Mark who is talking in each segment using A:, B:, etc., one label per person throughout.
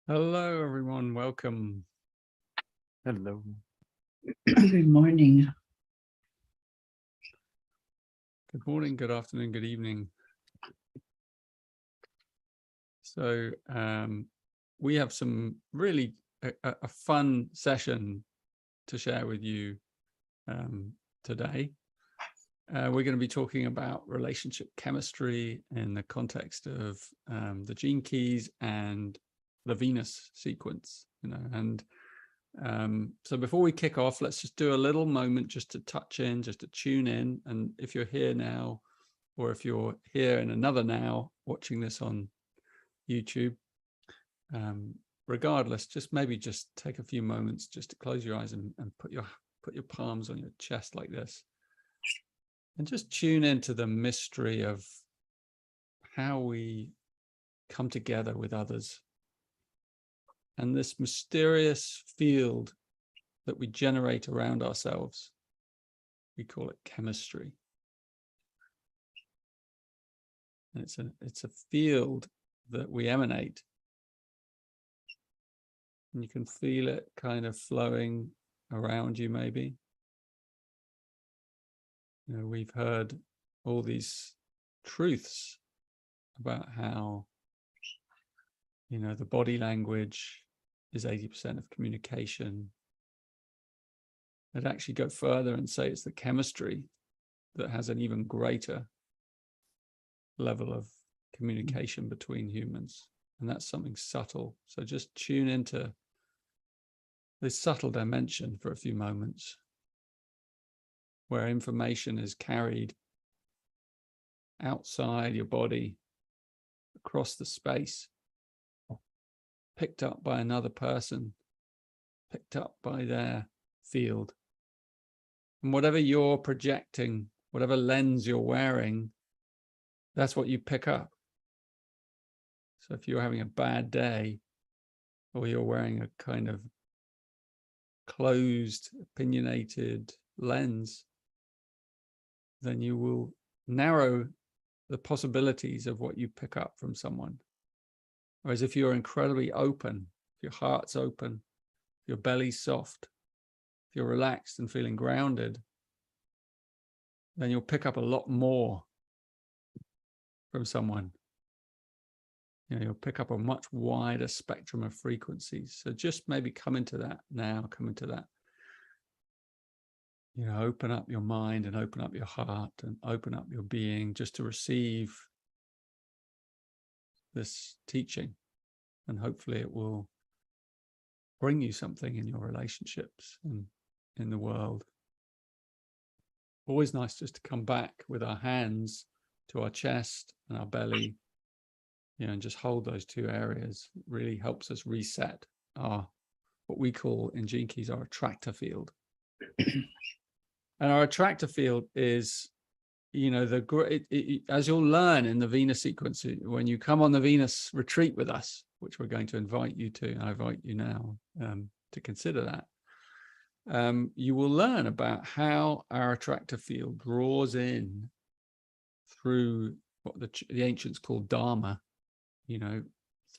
A: Hello, everyone. Welcome.
B: Hello.
C: Good morning.
A: Good morning, good afternoon, good evening. So we have some really a fun session to share with you today. We're going to be talking about relationship chemistry in the context of the gene keys and the Venus sequence, and so before we kick off, let's just do a little moment just to touch in, just to tune in. And if you're here now, or if you're here in another now watching this on YouTube, regardless, just take a few moments just to close your eyes and put your palms on your chest like this, and just tune into the mystery of how we come together with others. And this mysterious field that we generate around ourselves, we call it chemistry. And it's a field that we emanate. And you can feel it kind of flowing around you, maybe. We've heard all these truths about how, the body language is 80% of communication. I'd actually go further and say it's the chemistry that has an even greater level of communication between humans. And that's something subtle. So just tune into this subtle dimension for a few moments, where information is carried outside your body, across the space, picked up by another person, picked up by their field. And whatever you're projecting, whatever lens you're wearing, that's what you pick up. So if you're having a bad day, or you're wearing a kind of closed, opinionated lens, then you will narrow the possibilities of what you pick up from someone. Whereas if you're incredibly open, if your heart's open, if your belly's soft, if you're relaxed and feeling grounded, then you'll pick up a lot more from someone. You'll pick up a much wider spectrum of frequencies. So just maybe come into that now, come into that. Open up your mind and open up your heart and open up your being just to receive this teaching, and hopefully it will bring you something in your relationships and in the world. Always nice just to come back with our hands to our chest and our belly, and just hold those two areas. It really helps us reset our, what we call in Gene Keys, our attractor field. And our attractor field is, as you'll learn in the Venus sequence, when you come on the Venus retreat with us, which we're going to invite you to, I invite you now to consider that, you will learn about how our attractor field draws in through what the ancients call Dharma,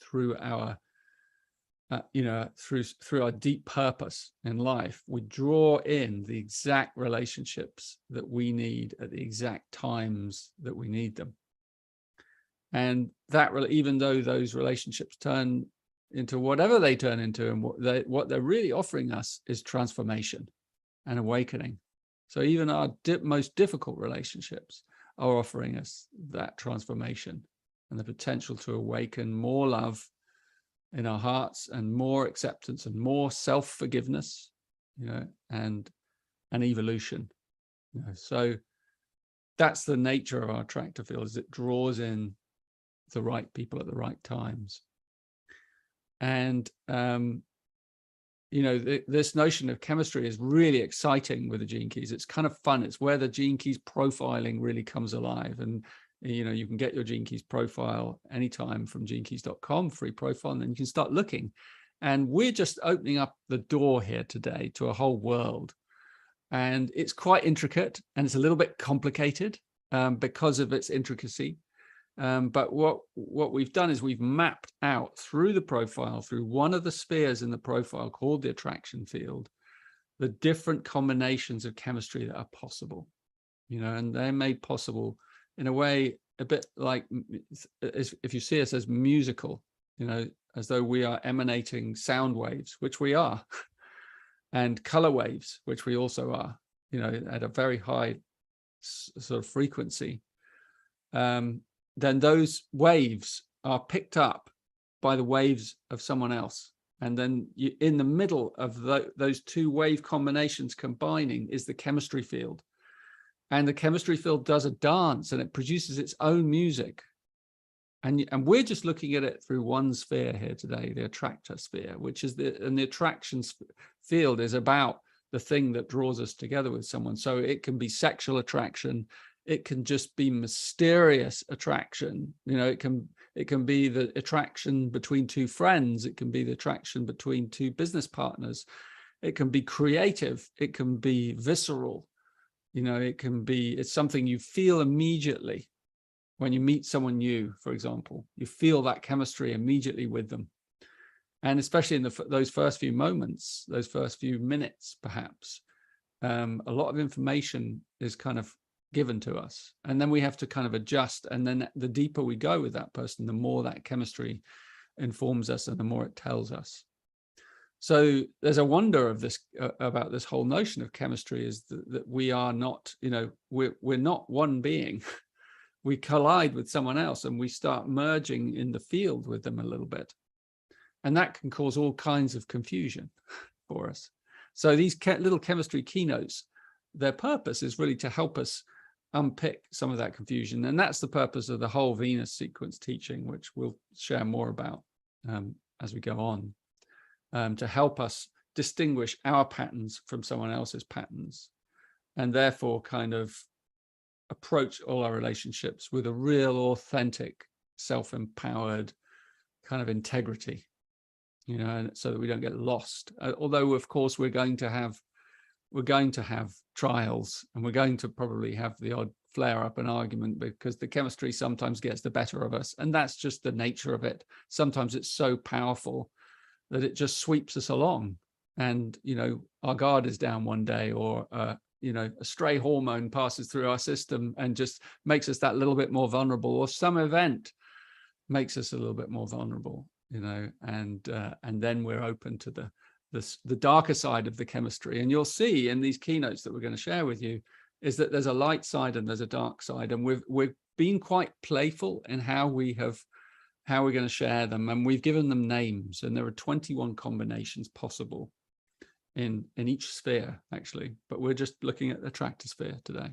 A: through our through our deep purpose in life. We draw in the exact relationships that we need at the exact times that we need them. And that, even though those relationships turn into whatever they turn into, and what they're really offering us is transformation and awakening. So even our most difficult relationships are offering us that transformation and the potential to awaken more love in our hearts, and more acceptance, and more self-forgiveness, and evolution. So that's the nature of our attractor field, is it draws in the right people at the right times. And this notion of chemistry is really exciting with the Gene Keys. It's kind of fun. It's where the Gene Keys profiling really comes alive. And you can get your Gene Keys profile anytime from genekeys.com, free profile, and then you can start looking. And we're just opening up the door here today to a whole world. And it's quite intricate, and it's a little bit complicated because of its intricacy. But what we've done is we've mapped out through the profile, through one of the spheres in the profile called the attraction field, the different combinations of chemistry that are possible, and they're made possible in a way a bit like, if you see us as musical, as though we are emanating sound waves, which we are, and color waves, which we also are, at a very high sort of frequency. Then those waves are picked up by the waves of someone else. And then in the middle of those two wave combinations combining is the chemistry field. And the chemistry field does a dance, and it produces its own music. And we're just looking at it through one sphere here today, the attractor sphere, which is the attraction field is about the thing that draws us together with someone. So it can be sexual attraction. It can just be mysterious attraction. It can be the attraction between two friends. It can be the attraction between two business partners. It can be creative. It can be visceral. It's something you feel immediately when you meet someone new, for example. You feel that chemistry immediately with them. And especially in those first few moments, those first few minutes, perhaps, a lot of information is kind of given to us. And then we have to kind of adjust. And then the deeper we go with that person, the more that chemistry informs us and the more it tells us. So there's a wonder of this about this whole notion of chemistry, is that we are not, we're not one being. We collide with someone else and we start merging in the field with them a little bit. And that can cause all kinds of confusion for us. So these little chemistry keynotes, their purpose is really to help us unpick some of that confusion. And that's the purpose of the whole Venus sequence teaching, which we'll share more about as we go on, to help us distinguish our patterns from someone else's patterns, and therefore kind of approach all our relationships with a real, authentic, self-empowered kind of integrity, and so that we don't get lost. Although, of course, we're going to have trials, and we're going to probably have the odd flare-up and argument, because the chemistry sometimes gets the better of us, and that's just the nature of it. Sometimes it's so powerful that it just sweeps us along, and our guard is down one day, or a stray hormone passes through our system and just makes us that little bit more vulnerable, or some event makes us a little bit more vulnerable, and then we're open to the darker side of the chemistry. And you'll see in these keynotes that we're going to share with you is that there's a light side and there's a dark side, and we've been quite playful in how we're going to share them, and we've given them names, and there are 21 combinations possible in each sphere, actually, but we're just looking at the attractor sphere today.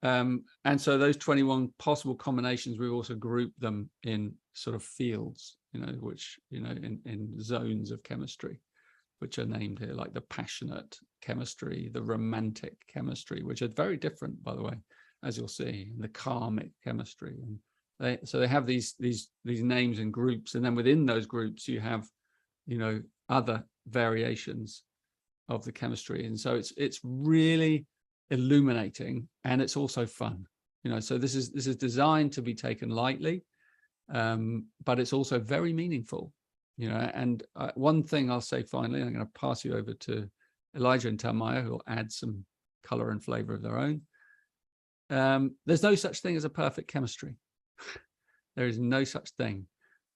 A: And so those 21 possible combinations, we've also grouped them in sort of fields, which, in zones of chemistry, which are named here, like the passionate chemistry, the romantic chemistry, which are very different, by the way, as you'll see, and the karmic chemistry. And so they have these names and groups, and then within those groups you have, other variations of the chemistry. And so it's really illuminating, and it's also fun. So this is designed to be taken lightly, but it's also very meaningful. And one thing I'll say finally, I'm going to pass you over to Elijah and Tamaya, who will add some color and flavor of their own. There's no such thing as a perfect chemistry. There is no such thing.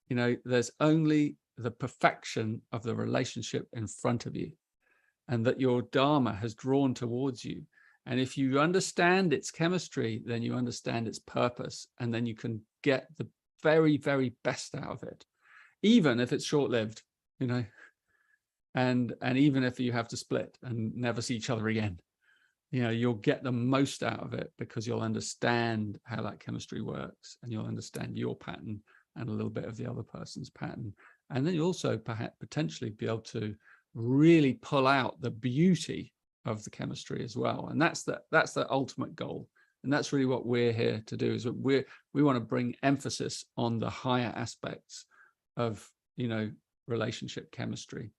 A: There's only the perfection of the relationship in front of you, and that your Dharma has drawn towards you. And if you understand its chemistry, then you understand its purpose, and then you can get the very, very best out of it, even if it's short-lived, and even if you have to split and never see each other again, you'll get the most out of it, because you'll understand how that chemistry works, and you'll understand your pattern and a little bit of the other person's pattern. And then you'll also perhaps potentially be able to really pull out the beauty of the chemistry as well. And that's the ultimate goal. And that's really what we're here to do, is that we want to bring emphasis on the higher aspects of, relationship chemistry.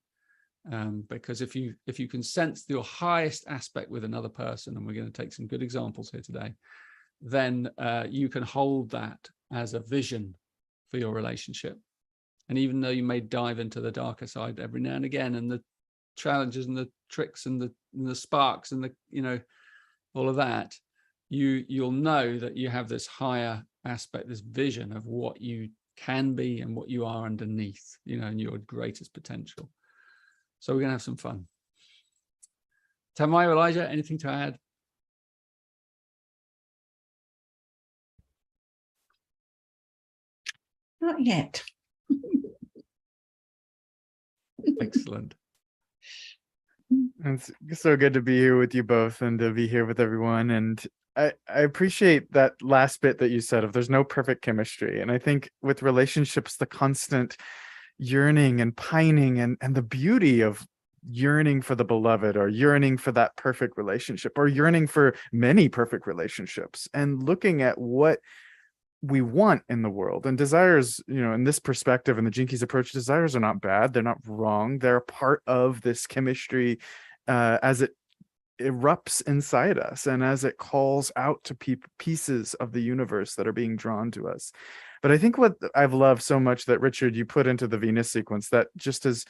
A: Because if you can sense your highest aspect with another person, and we're going to take some good examples here today, then you can hold that as a vision for your relationship. And even though you may dive into the darker side every now and again, and the challenges and the tricks and the sparks and the, you know, all of that, you'll know that you have this higher aspect, this vision of what you can be and what you are underneath, you know, and your greatest potential. So we're going to have some fun. Tamaya, Elijah, anything to add?
C: Not yet.
A: Excellent.
B: It's so good to be here with you both and to be here with everyone. And I appreciate that last bit that you said of there's no perfect chemistry. And I think with relationships, the constant yearning and pining and the beauty of yearning for the beloved, or yearning for that perfect relationship, or yearning for many perfect relationships, and looking at what we want in the world. And desires, you know, in this perspective, and the Gene Keys approach, desires are not bad, they're not wrong, they're a part of this chemistry as it erupts inside us and as it calls out to pieces of the universe that are being drawn to us. But I think what I've loved so much that, Richard, you put into the Venus sequence that just has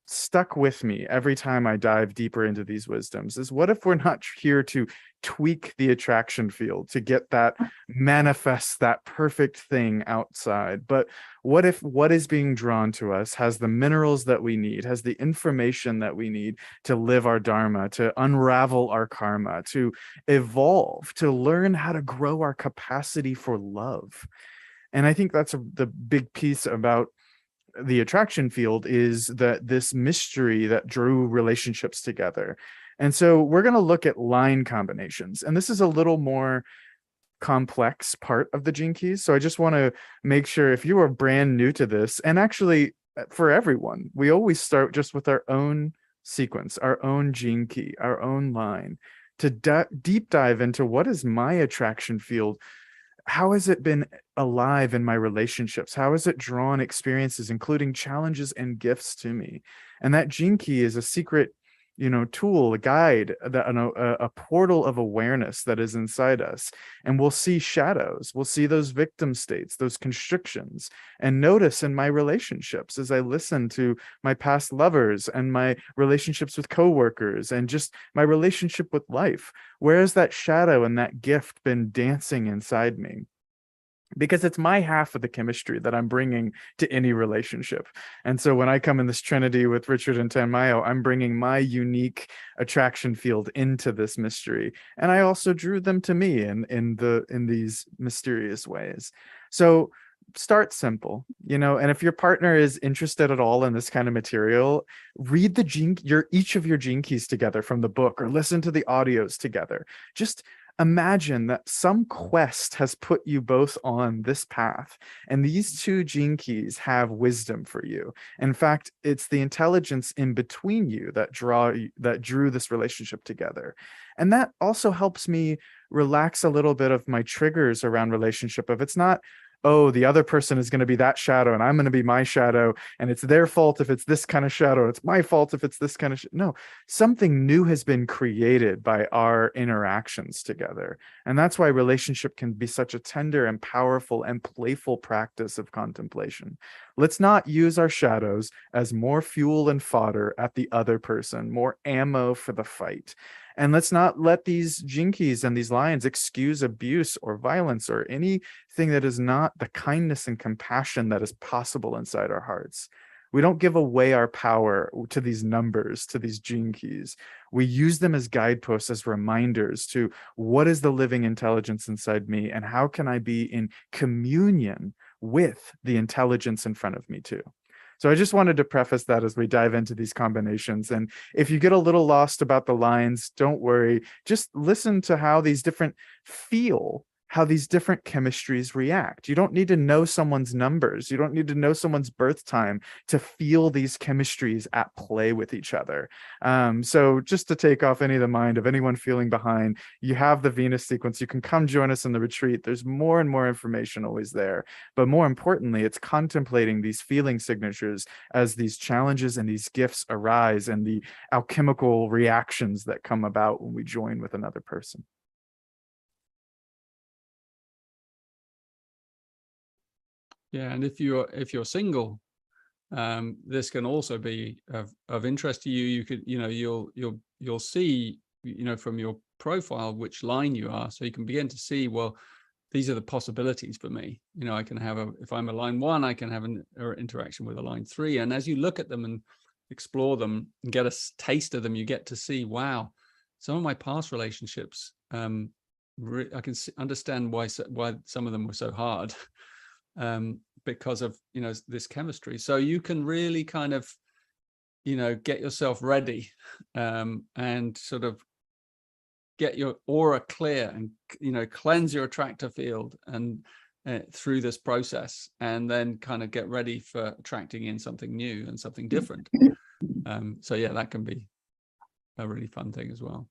B: stuck with me every time I dive deeper into these wisdoms is, what if we're not here to tweak the attraction field to get that, manifest that perfect thing outside, but what if what is being drawn to us has the minerals that we need, has the information that we need to live our dharma, to unravel our karma, to evolve, to learn how to grow our capacity for love. And I think that's the big piece about the attraction field, is that this mystery that drew relationships together. And so we're going to look at line combinations, and this is a little more complex part of the Gene Keys. So I just want to make sure, if you are brand new to this, and actually for everyone, we always start just with our own sequence, our own Gene Key, our own line, to deep dive into what is my attraction field. How has it been alive in my relationships? How has it drawn experiences, including challenges and gifts, to me? And that Gene Key is a secret, you know, tool, a guide, a portal of awareness that is inside us. And we'll see shadows. We'll see those victim states, those constrictions, and notice in my relationships as I listen to my past lovers and my relationships with coworkers and just my relationship with life. Where has that shadow and that gift been dancing inside me? Because it's my half of the chemistry that I'm bringing to any relationship. And so when I come in this trinity with Richard and Tanmayo, I'm bringing my unique attraction field into this mystery. And I also drew them to me in these mysterious ways. So start simple, you know, and if your partner is interested at all in this kind of material, read each of your Gene Keys together from the book, or listen to the audios together. Just imagine that some quest has put you both on this path, and these two Gene Keys have wisdom for you. In fact, it's the intelligence in between you that drew this relationship together. And that also helps me relax a little bit of my triggers around relationship. If it's not, oh, the other person is going to be that shadow and I'm going to be my shadow, and it's their fault if it's this kind of shadow, it's my fault if it's this kind of no, something new has been created by our interactions together. And that's why relationship can be such a tender and powerful and playful practice of contemplation. Let's not use our shadows as more fuel and fodder at the other person, more ammo for the fight. And let's not let these Gene Keys and these lines excuse abuse or violence or anything that is not the kindness and compassion that is possible inside our hearts. We don't give away our power to these numbers, to these Gene Keys. We use them as guideposts, as reminders to what is the living intelligence inside me, and how can I be in communion with the intelligence in front of me too. So I just wanted to preface that as we dive into these combinations. And if you get a little lost about the lines, don't worry. Just listen to how these different chemistries react. You don't need to know someone's numbers. You don't need to know someone's birth time to feel these chemistries at play with each other. So just to take off any of the mind of anyone feeling behind, you have the Venus sequence. You can come join us in the retreat. There's more and more information always there. But more importantly, it's contemplating these feeling signatures as these challenges and these gifts arise, and the alchemical reactions that come about when we join with another person.
A: Yeah, and if you're single, this can also be of interest to you. You could, you'll see, from your profile which line you are, so you can begin to see, well, these are the possibilities for me. I can have if I'm a line 1, I can have an interaction with a line 3, and as you look at them and explore them and get a taste of them, you get to see, wow, some of my past relationships, I can understand why some of them were so hard, because of this chemistry. So you can really kind of get yourself ready, and sort of get your aura clear, and cleanse your attractor field and through this process, and then kind of get ready for attracting in something new and something different. So yeah, that can be a really fun thing as well.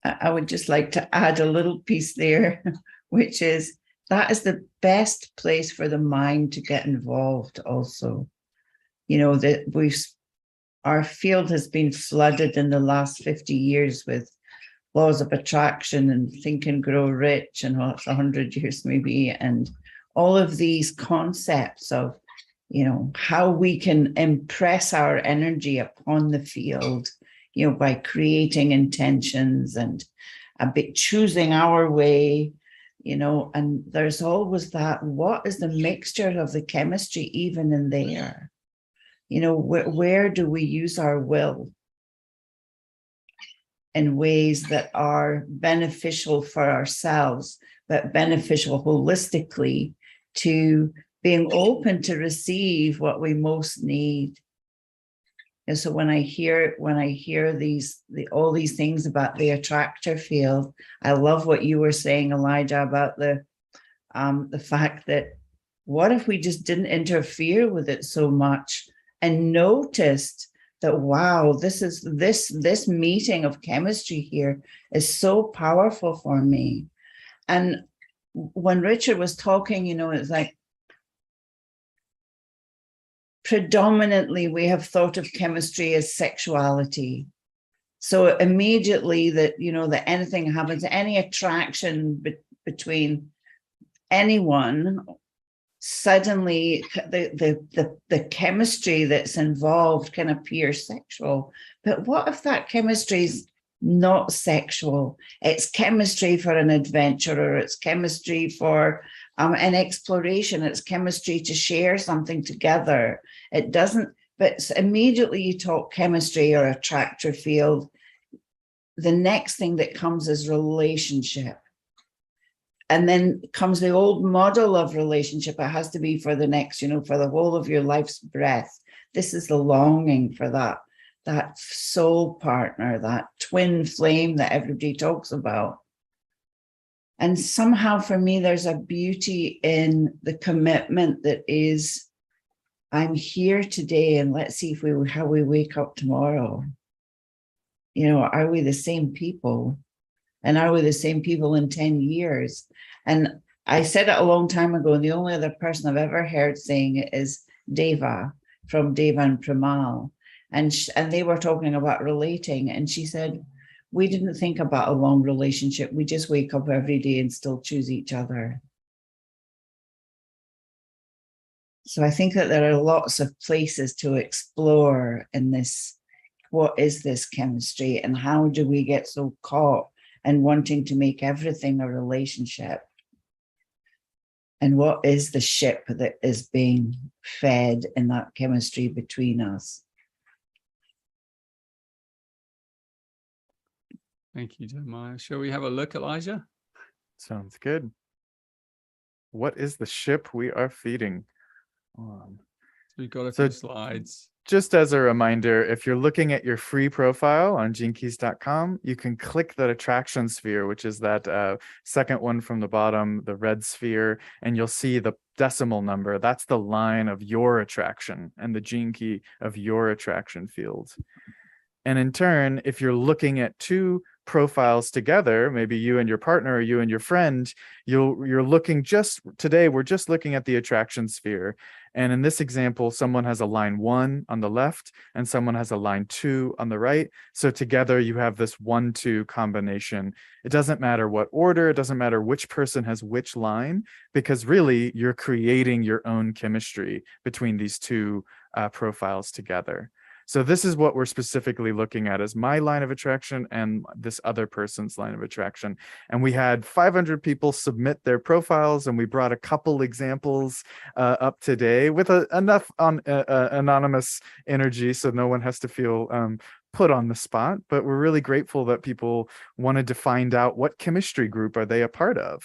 C: I would just like to add a little piece there, which is that is the best place for the mind to get involved also. That our field has been flooded in the last 50 years with laws of attraction and Think and Grow Rich, and what's 100 years maybe, and all of these concepts of how we can impress our energy upon the field, by creating intentions and a bit choosing our way, and there's always that, what is the mixture of the chemistry even in there? Where do we use our will in ways that are beneficial for ourselves, but beneficial holistically to being open to receive what we most need? And so when I hear all these things about the attractor field, I love what you were saying, Elijah, about the fact that what if we just didn't interfere with it so much and noticed that, wow, this meeting of chemistry here is so powerful for me. And when Richard was talking, it's like, predominantly we have thought of chemistry as sexuality. So immediately that, that anything happens, any attraction between anyone, suddenly the chemistry that's involved can appear sexual. But what if that chemistry is not sexual? It's chemistry for an adventurer. It's chemistry for an exploration. It's chemistry to share something together. It doesn't, but immediately you talk chemistry or attractor field, the next thing that comes is relationship. And then comes the old model of relationship. It has to be for the next, for the whole of your life's breath. This is the longing for that soul partner, that twin flame that everybody talks about. And somehow for me, there's a beauty in the commitment that is, I'm here today and let's see how we wake up tomorrow. Are we the same people? And are we the same people in 10 years? And I said it a long time ago, and the only other person I've ever heard saying it is Deva, from Deva and Premal. And they were talking about relating. And she said, we didn't think about a long relationship. We just wake up every day and still choose each other. So I think that there are lots of places to explore in this. What is this chemistry, and how do we get so caught in wanting to make everything a relationship? And what is the ship that is being fed in that chemistry between us?
A: Thank you, Jeremiah. Shall we have a look, Elijah?
B: Sounds good. What is the ship we are feeding on?
A: We've got a few slides.
B: Just as a reminder, if you're looking at your free profile on genekeys.com, you can click that attraction sphere, which is that second one from the bottom, the red sphere, and you'll see the decimal number. That's the line of your attraction and the gene key of your attraction field. And in turn, if you're looking at two profiles together, maybe you and your partner or you and your friend, you're looking just today, we're just looking at the attraction sphere. And in this example, someone has a line 1 on the left and someone has a line 2 on the right. So together you have this 1-2 combination. It doesn't matter what order, it doesn't matter which person has which line, because really you're creating your own chemistry between these two profiles together. So this is what we're specifically looking at, as my line of attraction and this other person's line of attraction. And we had 500 people submit their profiles, and we brought a couple examples up today with enough anonymous energy so no one has to feel put on the spot. But we're really grateful that people wanted to find out what chemistry group are they a part of.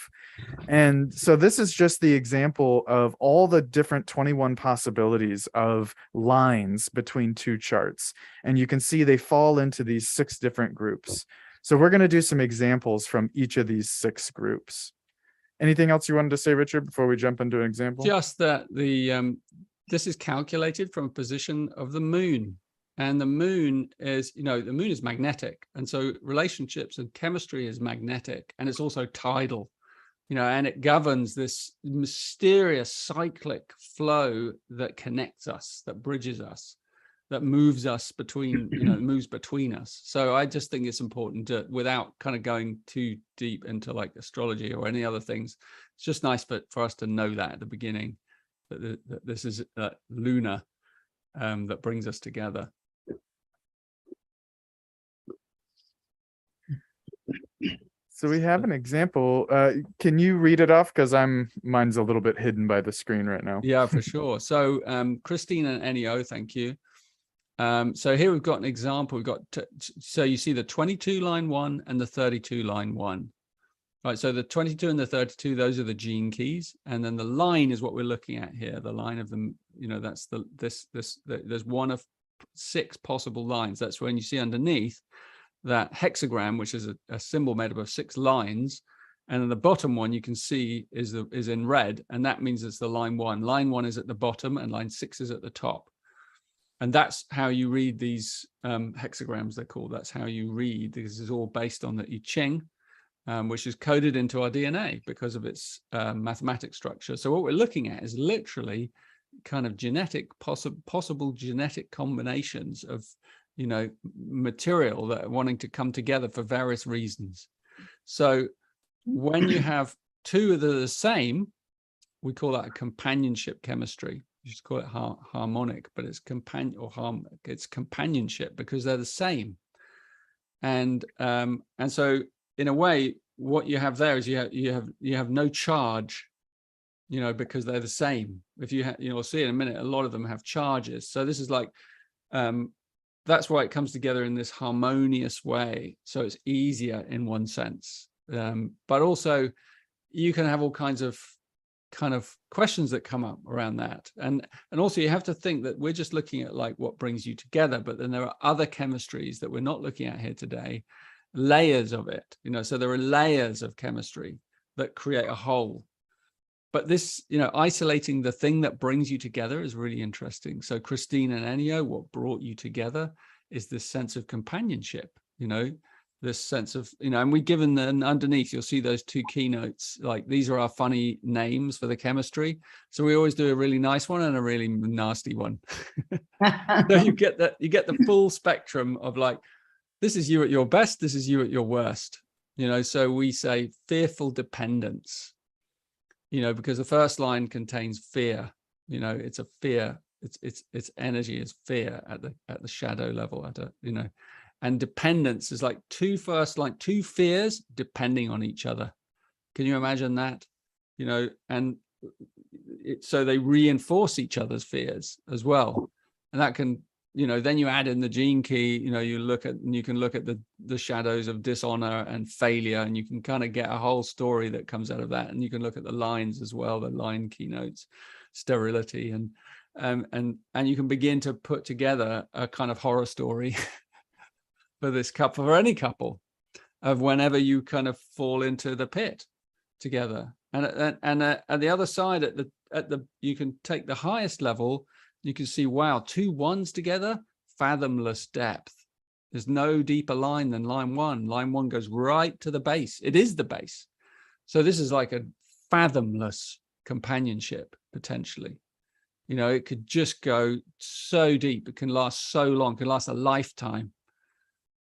B: And so this is just the example of all the different 21 possibilities of lines between two charts. And you can see they fall into these 6 different groups. So we're going to do some examples from each of these 6 groups. Anything else you wanted to say, Richard, before we jump into an example?
A: Just that this is calculated from a position of the moon. And the moon is, the moon is magnetic. And so relationships and chemistry is magnetic, and it's also tidal. And it governs this mysterious cyclic flow that connects us, that bridges us, that moves us between, moves between us. So I just think it's important to, without kind of going too deep into like astrology or any other things, it's just nice for us to know that at the beginning, that this is lunar that brings us together.
B: So we have an example. Can you read it off? Because mine's a little bit hidden by the screen right now.
A: Yeah, for sure. So Christine and Ennio, thank you. So here we've got an example. We've got so you see the 22 line 1 and the 32 line 1. Right. So the 22 and the 32, those are the gene keys, and then the line is what we're looking at here. The line of them. That's there's one of 6 possible lines. That's when you see underneath that hexagram, which is a symbol made up of 6 lines, and then the bottom one you can see is in red, and that means it's the line 1. Line 1 is at the bottom and line 6 is at the top, and that's how you read these hexagrams, they're called. That's how you read. This is all based on the I Ching, which is coded into our DNA because of its mathematic structure. So what we're looking at is literally kind of possible genetic combinations of material that are wanting to come together for various reasons. So when you have 2 that are the same, we call that a companionship chemistry. You just call it harmonic, but it's it's companionship because they're the same. And so in a way, what you have there is you have no charge, because they're the same. If you'll see in a minute, a lot of them have charges. So this is like that's why it comes together in this harmonious way. So it's easier in one sense, but also you can have all kinds of kind of questions that come up around that. And also you have to think that we're just looking at like what brings you together, but then there are other chemistries that we're not looking at here today, layers of it, so there are layers of chemistry that create a whole. But this, isolating the thing that brings you together is really interesting. So Christine and Ennio, what brought you together is this sense of companionship, this sense of, and we've given them underneath, you'll see those 2 keynotes, like these are our funny names for the chemistry. So we always do a really nice one and a really nasty one. So you get the full spectrum of like, this is you at your best, this is you at your worst, so we say fearful dependence. Because the first line contains fear, it's a fear, its energy is fear at the shadow level, and dependence is like 2 fears depending on each other. Can you imagine that? And so they reinforce each other's fears as well. And that can, then you add in the gene key, you can look at the shadows of dishonor and failure, and you can kind of get a whole story that comes out of that. And you can look at the lines as well, the line keynotes, sterility, and you can begin to put together a kind of horror story for this couple, for any couple, of whenever you kind of fall into the pit together. And at the other side, at the you can take the highest level. You can see, wow, 2 1s together, fathomless depth. There's no deeper line than line one. Line one goes right to the base. It is the base. So this is like a fathomless companionship, potentially. You know, it could just go so deep. It can last so long, it can last a lifetime,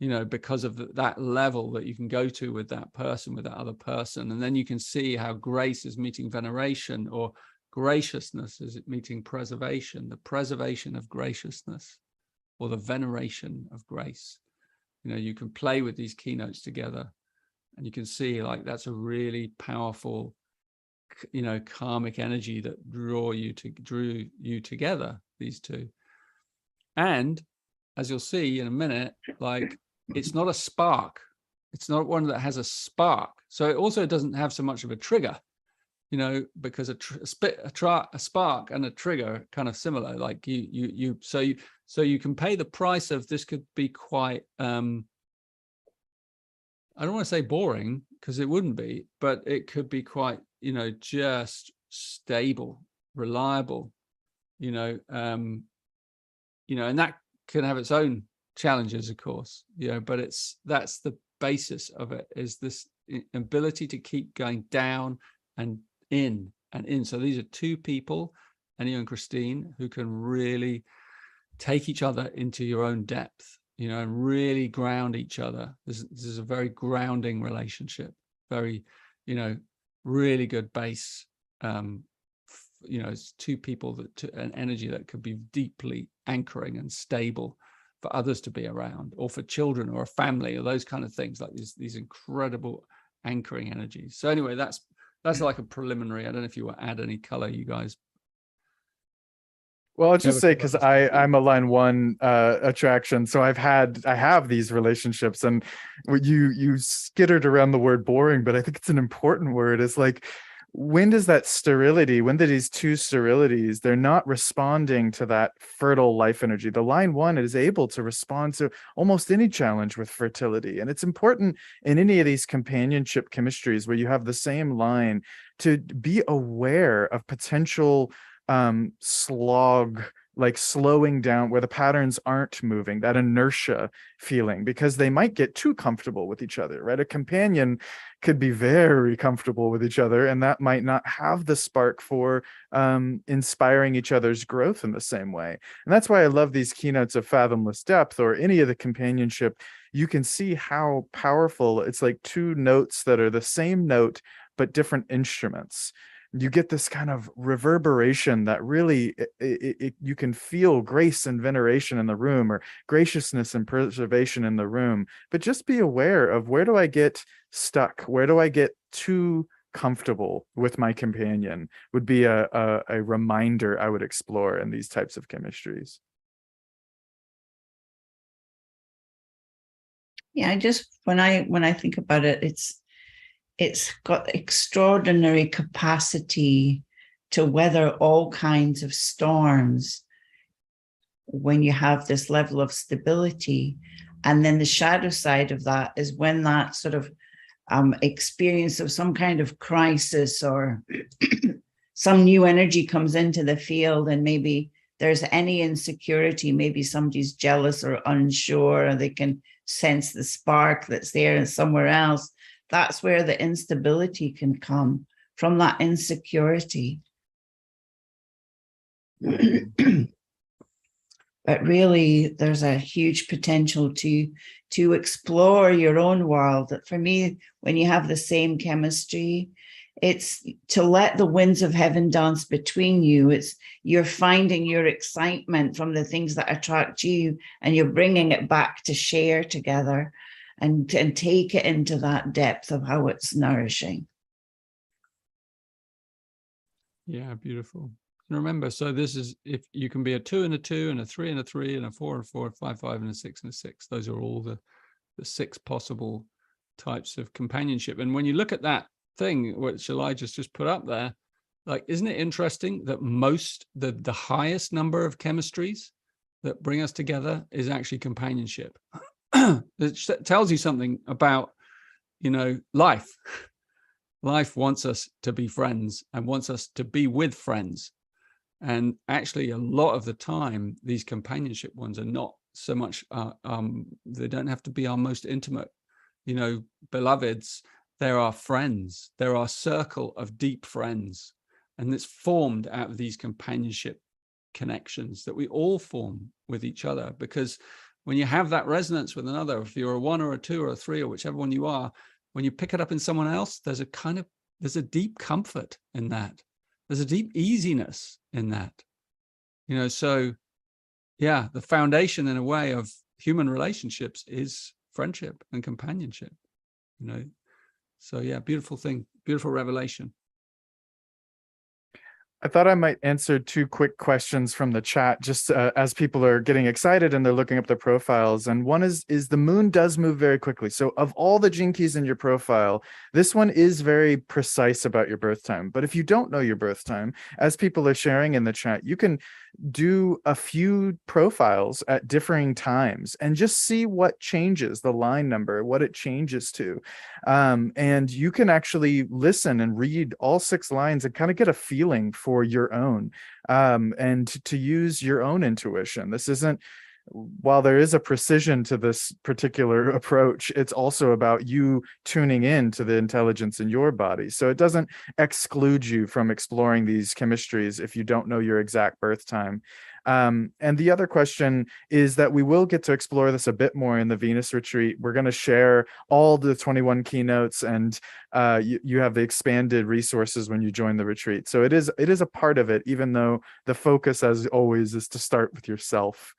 A: you know, because of that level that you can go to with that person, with that other person. And then you can see how grace is meeting veneration, or graciousness is meeting preservation, the preservation of graciousness, or the veneration of grace. You know, you can play with these keynotes together, and you can see like that's a really powerful, you know, karmic energy that drew you together, these two. And as you'll see in a minute, like, it's not a spark. It's not one that has a spark. So it also doesn't have so much of a trigger, you know, because a spark and a trigger are kind of similar. Like so you can pay the price of, this could be quite, I don't want to say boring, because it wouldn't be, but it could be quite, you know, just stable, reliable, you know, and that can have its own challenges, of course, you know, but that's the basis of it, is this ability to keep going down and in and in. So these are two people, Ennio and Christine, who can really take each other into your own depth, you know, and really ground each other. This is a very grounding relationship, very, you know, really good base. You know, it's two people that an energy that could be deeply anchoring and stable for others to be around, or for children or a family, or those kind of things, like these incredible anchoring energies. So anyway, that's like a preliminary. I don't know if you want to add any color, you guys.
B: Well, I'll just say, because I'm a line one attraction, so I have these relationships, and you skittered around the word boring, but I think it's an important word. It's like, when does that sterility, when do these two sterilities, they're not responding to that fertile life energy. The line one is able to respond to almost any challenge with fertility. And it's important in any of these companionship chemistries where you have the same line to be aware of potential slog, like slowing down, where the patterns aren't moving, that inertia feeling, because they might get too comfortable with each other, right? A companion could be very comfortable with each other, and that might not have the spark for inspiring each other's growth in the same way. And that's why I love these keynotes of Fathomless Depth, or any of the companionship. You can see how powerful it's like two notes that are the same note but different instruments. You get this kind of reverberation that really you can feel grace and veneration in the room, or graciousness and preservation in the room. But just be aware of, where do I get stuck? Where do I get too comfortable with my companion? Would be a reminder I would explore in these types of chemistries.
C: Yeah, when I think about it, it's got extraordinary capacity to weather all kinds of storms when you have this level of stability. And then the shadow side of that is when that sort of experience of some kind of crisis, or some new energy comes into the field, and maybe there's any insecurity, maybe somebody's jealous or unsure, or they can sense the spark that's there and somewhere else. That's where the instability can come from, that insecurity. But really, there's a huge potential to explore your own world. That for me, when you have the same chemistry, it's to let the winds of heaven dance between you. You're finding your excitement from the things that attract you, and you're bringing it back to share together. And take it into that depth of how it's nourishing.
A: Yeah, beautiful. And remember, so this is, if you can be a 2 and a 2 and a 3 and a 3 and a 4 and 4, 5, 5 and a 6 and a 6. Those are all the 6 possible types of companionship. And when you look at that thing, which Elijah just put up there, like, isn't it interesting that the highest number of chemistries that bring us together is actually companionship? It tells you something about, you know, life. Life wants us to be friends and wants us to be with friends. And actually, a lot of the time, these companionship ones are not so much, they don't have to be our most intimate, beloveds. They're our friends. They're our circle of deep friends. And it's formed out of these companionship connections that we all form with each other. Because when you have that resonance with another, if you're a 1 or a 2 or a 3 or whichever one you are, when you pick it up in someone else, there's a deep comfort in that. There's a deep easiness in that, so yeah, the foundation in a way of human relationships is friendship and companionship, so yeah, beautiful thing, beautiful revelation.
B: I thought I might answer 2 quick questions from the chat, just as people are getting excited and they're looking up their profiles. And one is the moon does move very quickly. So of all the gene keys in your profile, this one is very precise about your birth time. But if you don't know your birth time, as people are sharing in the chat, you can do a few profiles at differing times and just see what changes, the line number, what it changes to. And you can actually listen and read all 6 lines and kind of get a feeling for your own, and to use your own intuition. This isn't, while there is a precision to this particular approach, it's also about you tuning in to the intelligence in your body. So it doesn't exclude you from exploring these chemistries if you don't know your exact birth time. And the other question is that we will get to explore this a bit more in the Venus retreat. We're going to share all the 21 keynotes, and you have the expanded resources when you join the retreat. So it is a part of it, even though the focus, as always, is to start with yourself.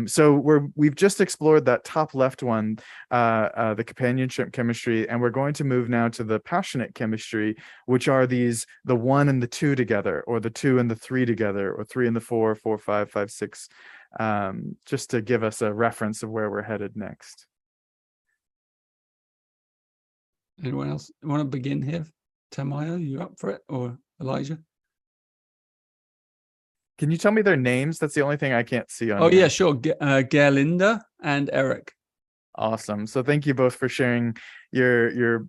B: So we've just explored that top left one, the Companionship Chemistry, and we're going to move now to the Passionate Chemistry, which are the 1 and the 2 together, or the 2 and the 3 together, or 3 and the 4, 4, 5, 5, 6, just to give us a reference of where we're headed next.
A: Anyone else want to begin here? Tamaya, you up for it, or Elijah?
B: Can you tell me their names? That's the only thing I can't see on
A: Oh,
B: here.
A: yeah, sure. Gerlinda and Eric.
B: Awesome. So thank you both for sharing your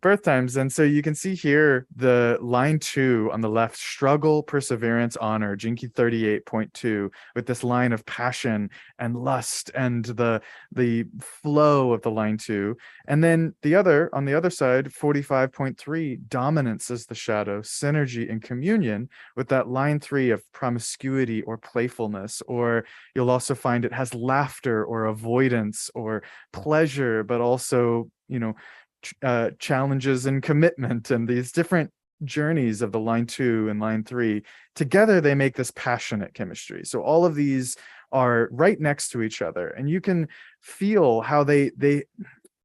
B: birth times. And so you can see here the line 2 on the left, struggle, perseverance, honor, Jinky 38.2, with this line of passion and lust and the flow of the line 2. And then on the other side, 45.3, dominance as the shadow, synergy and communion, with that line 3 of promiscuity or playfulness. Or you'll also find it has laughter or avoidance or pleasure, but also, challenges and commitment, and these different journeys of the line 2 and line 3 together, they make this passionate chemistry. So all of these are right next to each other, and you can feel how they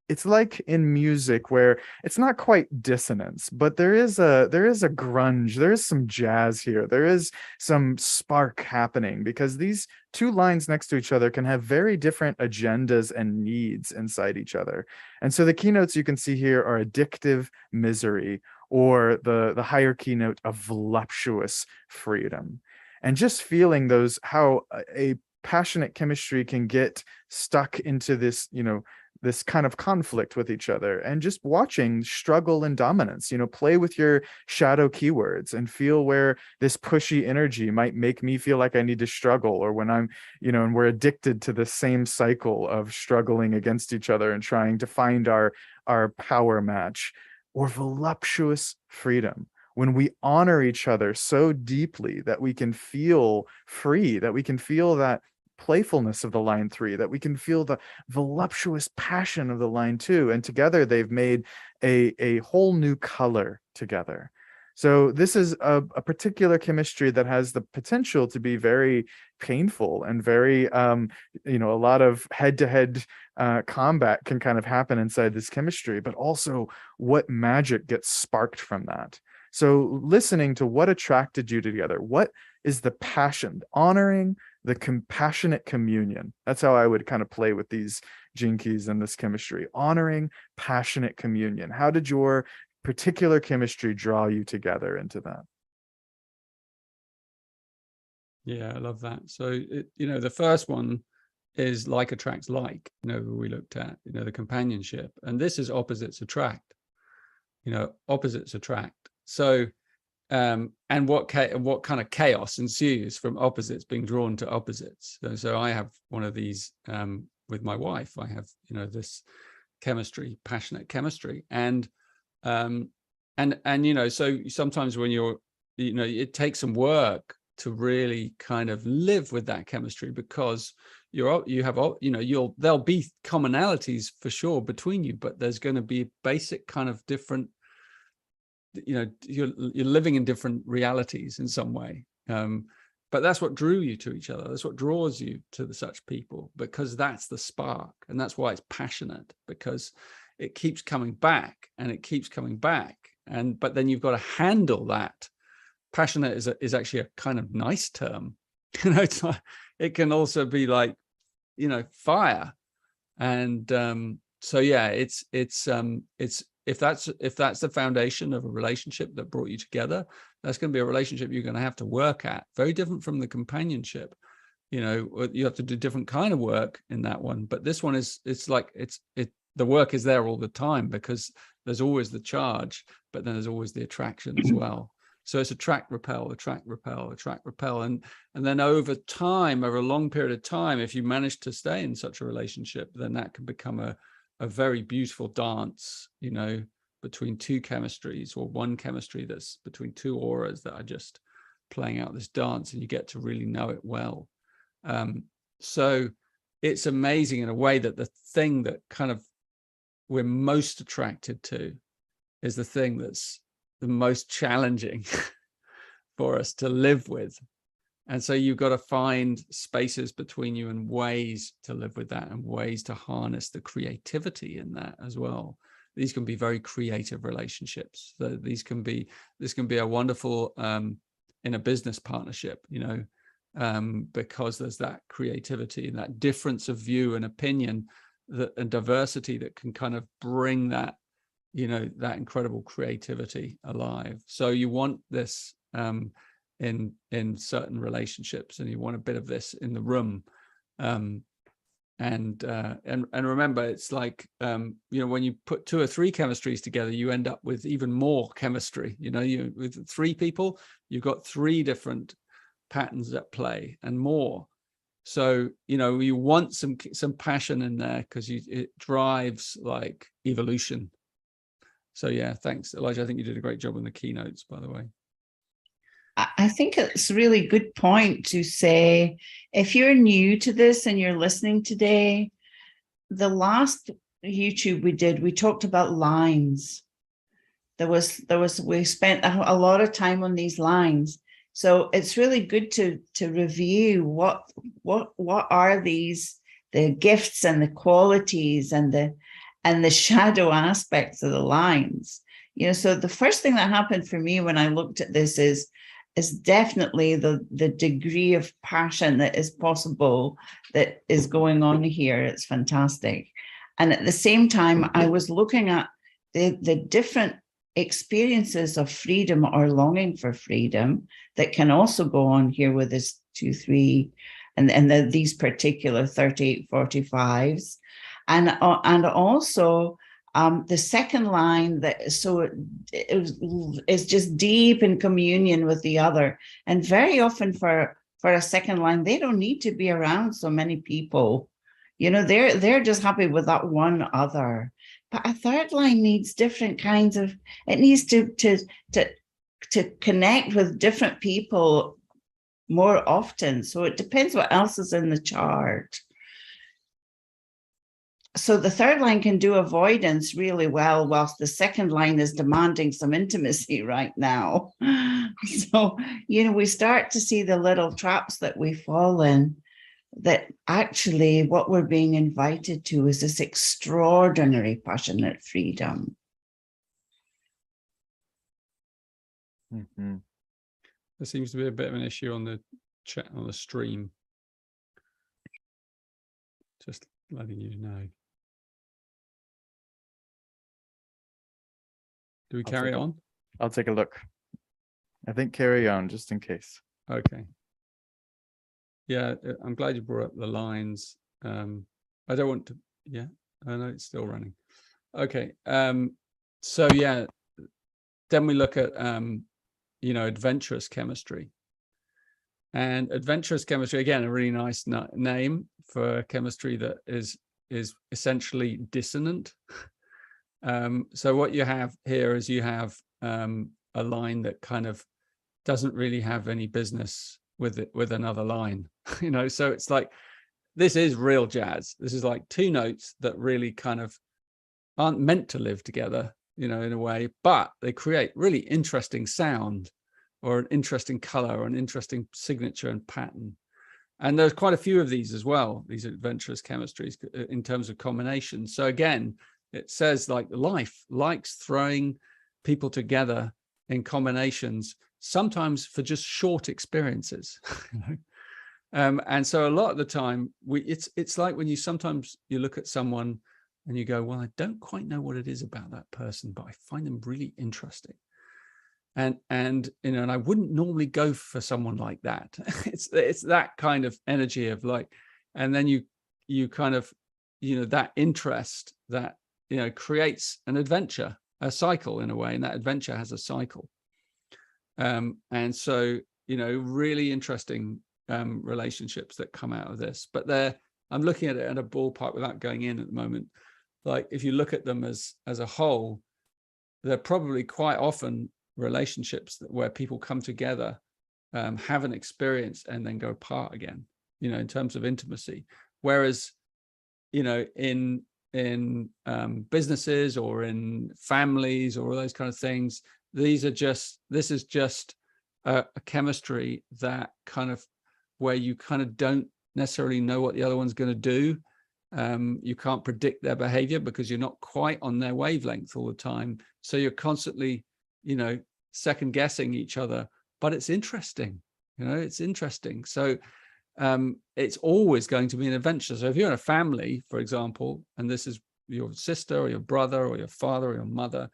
B: it's like in music where it's not quite dissonance, but there is a grunge, there is some jazz here, there is some spark happening, because these 2 lines next to each other can have very different agendas and needs inside each other. And so the keynotes you can see here are addictive misery, or the higher keynote of voluptuous freedom. And just feeling those, how a passionate chemistry can get stuck into this, this kind of conflict with each other, and just watching struggle and dominance, play with your shadow keywords and feel where this pushy energy might make me feel like I need to struggle, or when I'm, and we're addicted to the same cycle of struggling against each other and trying to find our power match. Or voluptuous freedom, when we honor each other so deeply that we can feel free, that we can feel that playfulness of the line 3, that we can feel the voluptuous passion of the line 2, and together they've made a whole new color together. So this is a particular chemistry that has the potential to be very painful and very, a lot of head-to-head combat can kind of happen inside this chemistry, but also what magic gets sparked from that. So listening to what attracted you together, what is the passion, honoring the compassionate communion. That's how I would kind of play with these gene keys in this chemistry, honoring passionate communion. How did your particular chemistry draw you together into that?
A: Yeah, I love that. So, the first one is like attracts like, we looked at, the companionship. And this is opposites attract, opposites attract. So and what kind of chaos ensues from opposites being drawn to opposites. So I have one of these with my wife. I have, this chemistry, passionate chemistry, and so sometimes when you're, it takes some work to really kind of live with that chemistry, because there'll be commonalities for sure between you, but there's going to be basic kind of different, you're living in different realities in some way. But that's what drew you to each other. That's what draws you to such people, because that's the spark. And that's why it's passionate, because it keeps coming back and it keeps coming back. But then you've got to handle that. Passionate is actually a kind of nice term. It's like, it can also be like, fire. And so yeah, it's if that's the foundation of a relationship that brought you together, that's going to be a relationship you're going to have to work at. Very different from the companionship. You have to do different kind of work in that one. But this one the work is there all the time, because there's always the charge, but then there's always the attraction as well. So it's attract, repel, attract, repel, attract, repel. And then over time, over a long period of time, if you manage to stay in such a relationship, then that can become a very beautiful dance, between two chemistries, or one chemistry that's between two auras that are just playing out this dance, and you get to really know it well. So it's amazing in a way that the thing that kind of we're most attracted to is the thing that's the most challenging for us to live with. And so you've got to find spaces between you and ways to live with that, and ways to harness the creativity in that as well. These can be very creative relationships. So this can be a wonderful in a business partnership, because there's that creativity and that difference of view and opinion, and diversity that can kind of bring that, that incredible creativity alive. So you want this in certain relationships, and you want a bit of this in the room. And remember, it's like, when you put 2 or 3 chemistries together, you end up with even more chemistry. With 3 people, you've got 3 different patterns at play and more. So, you want some passion in there, because it drives like evolution. So yeah, thanks, Elijah. I think you did a great job on the keynotes, by the way.
C: I think it's a really good point to say, if you're new to this and you're listening today, the last YouTube we did, we talked about lines. We spent a lot of time on these lines. So it's really good to review what are these, the gifts and the qualities and the shadow aspects of the lines. So the first thing that happened for me when I looked at this is definitely the degree of passion that is possible, that is going on here. It's fantastic. And at the same time, I was looking at the different experiences of freedom or longing for freedom that can also go on here with this 2, 3, and these particular 3845s, and also the second line is just deep in communion with the other. And very often for a second line, they don't need to be around so many people. They're just happy with that one other. But a third line needs different kinds of, it needs to connect with different people more often. So it depends what else is in the chart. So the third line can do avoidance really well, whilst the second line is demanding some intimacy right now. So, we start to see the little traps that we fall in, that actually what we're being invited to is this extraordinary passionate freedom.
B: Mm-hmm.
A: There seems to be a bit of an issue on the chat, on the stream. Just letting you know. Do we carry on?
B: I'll take a look. I think carry on, just in case.
A: Okay. Yeah, I'm glad you brought up the lines. I don't want to, yeah, I know it's still running. Okay. So yeah, then we look at Adventurous Chemistry. And Adventurous Chemistry, again, a really nice name for chemistry that is essentially dissonant. So what you have here is you have a line that kind of doesn't really have any business with another line, so it's like, this is real jazz. This is like two notes that really kind of aren't meant to live together, in a way, but they create really interesting sound, or an interesting color, or an interesting signature and pattern. And there's quite a few of these as well, these adventurous chemistries, in terms of combinations. So again, it says like life likes throwing people together in combinations, sometimes for just short experiences. And so a lot of the time, it's like when sometimes you look at someone and you go, well, I don't quite know what it is about that person, but I find them really interesting. And I wouldn't normally go for someone like that. It's that kind of energy of like, and then you kind of, that interest that, creates an adventure, a cycle in a way, and that adventure has a cycle. And so, really interesting relationships that come out of this. But I'm looking at it at a ballpark without going in at the moment. Like, if you look at them as a whole, they're probably quite often relationships where people come together, have an experience, and then go apart again, in terms of intimacy. Whereas, in businesses or in families or all those kind of things, this is just a chemistry that kind of, where you kind of don't necessarily know what the other one's going to do. You can't predict their behavior because you're not quite on their wavelength all the time. So you're constantly, second guessing each other, but it's interesting, it's interesting. So it's always going to be an adventure. So if you're in a family, for example, and this is your sister or your brother or your father or your mother,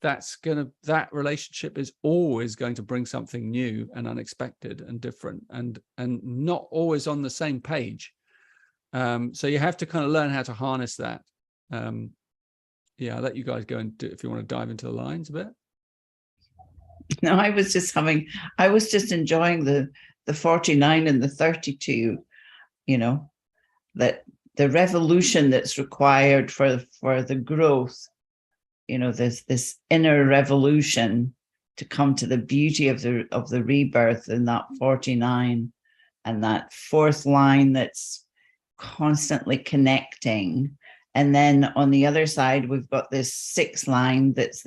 A: that relationship is always going to bring something new and unexpected and different, and not always on the same page. So you have to kind of learn how to harness that. I'll let you guys go and do, if you want to dive into the lines a bit.
C: No, I was just enjoying the 49 and the 32, that the revolution that's required for the growth, there's this inner revolution to come to the beauty of the rebirth in that 49, and that fourth line that's constantly connecting. And then on the other side, we've got this sixth line that's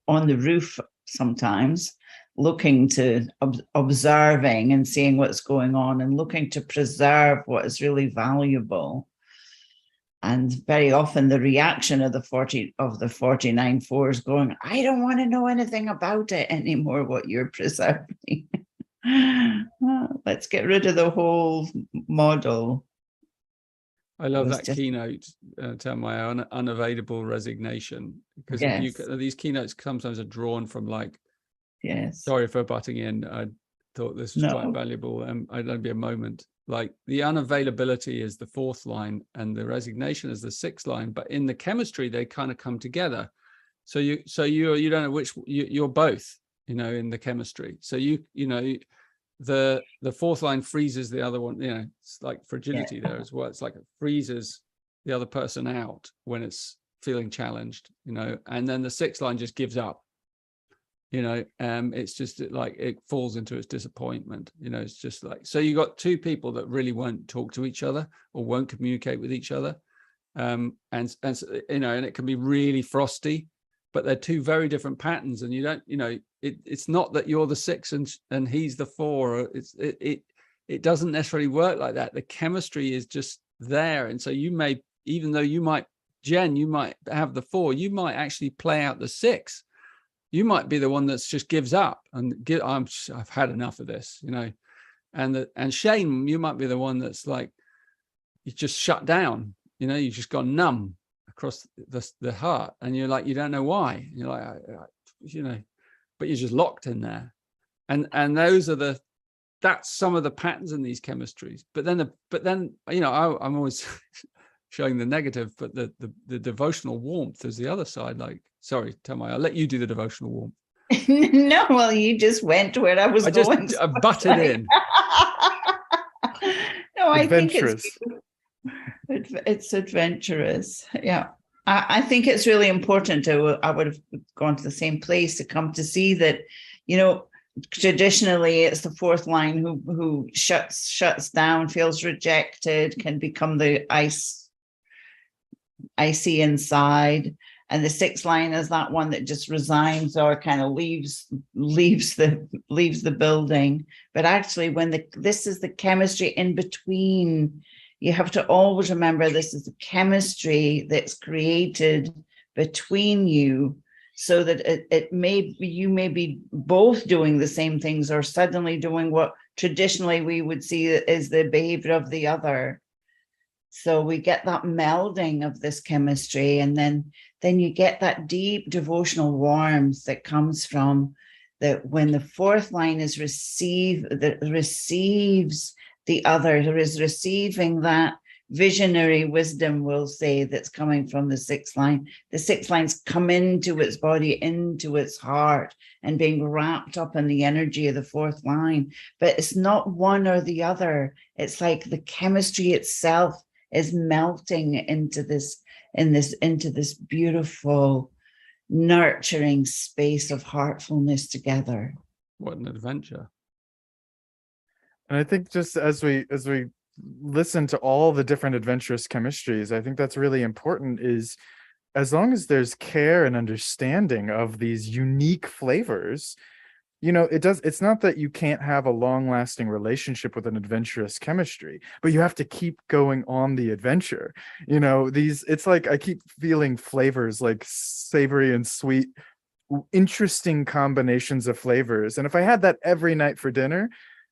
C: on the roof sometimes, looking to observing and seeing what's going on, and looking to preserve what is really valuable. And very often the reaction of the 49-4 is going, I don't want to know anything about it anymore, what you're preserving. Let's get rid of the whole model.
A: I love that keynote, term, my unavailable resignation, because these keynotes sometimes are drawn from like, sorry for butting in. I thought this was quite valuable. I'd only be a moment. Like, the unavailability is the fourth line and the resignation is the sixth line, but in the chemistry, they kind of come together. So you don't know which, you're both, in the chemistry. So the fourth line freezes the other one, it's like frigidity there as well. It's like it freezes the other person out when it's feeling challenged, and then the sixth line just gives up, it's just like it falls into its disappointment, it's just like, so you got two people that really won't talk to each other or won't communicate with each other. And it can be really frosty, but they're two very different patterns, and you don't, it's not that you're the six and he's the four. It doesn't necessarily work like that. The chemistry is just there, and so you may, even though you might, Jen, you might have the four, you might actually play out the six. You might be the one that's just gives up and I've had enough of this, and Shane, you might be the one that's like, you just shut down, you just gone numb across the heart, and you're like, you don't know why, you're like, but you're just locked in there. And that's some of the patterns in these chemistries. But then I'm always showing the negative, but the devotional warmth is the other side. Like, sorry, Tamai, I'll let you do the devotional warmth.
C: No, well, you just went to where I was going.
A: I butted in.
C: No, I think
B: Adventurous.
C: it's adventurous. Yeah. I think it's really important I would have gone to the same place to come to see that, you know, traditionally it's the fourth line who shuts down, feels rejected, can become the icy inside. And the sixth line is that one that just resigns or kind of leaves the building. But actually, when this is the chemistry in between, you have to always remember this is the chemistry that's created between you, so that you may be both doing the same things or suddenly doing what traditionally we would see is the behavior of the other. So we get that melding of this chemistry, and then you get that deep devotional warmth that comes from that when the fourth line is receives the other, there is receiving that visionary wisdom, we'll say, that's coming from the sixth line. The sixth lines come into its body, into its heart, and being wrapped up in the energy of the fourth line. But it's not one or the other. It's like the chemistry itself is melting into this beautiful, nurturing space of heartfulness together.
A: What an adventure.
B: And I think just as we listen to all the different adventurous chemistries, I think that's really important, is as long as there's care and understanding of these unique flavors, you know, it's not that you can't have a long-lasting relationship with an adventurous chemistry, but you have to keep going on the adventure. You know, it's like I keep feeling flavors like savory and sweet, interesting combinations of flavors. And if I had that every night for dinner,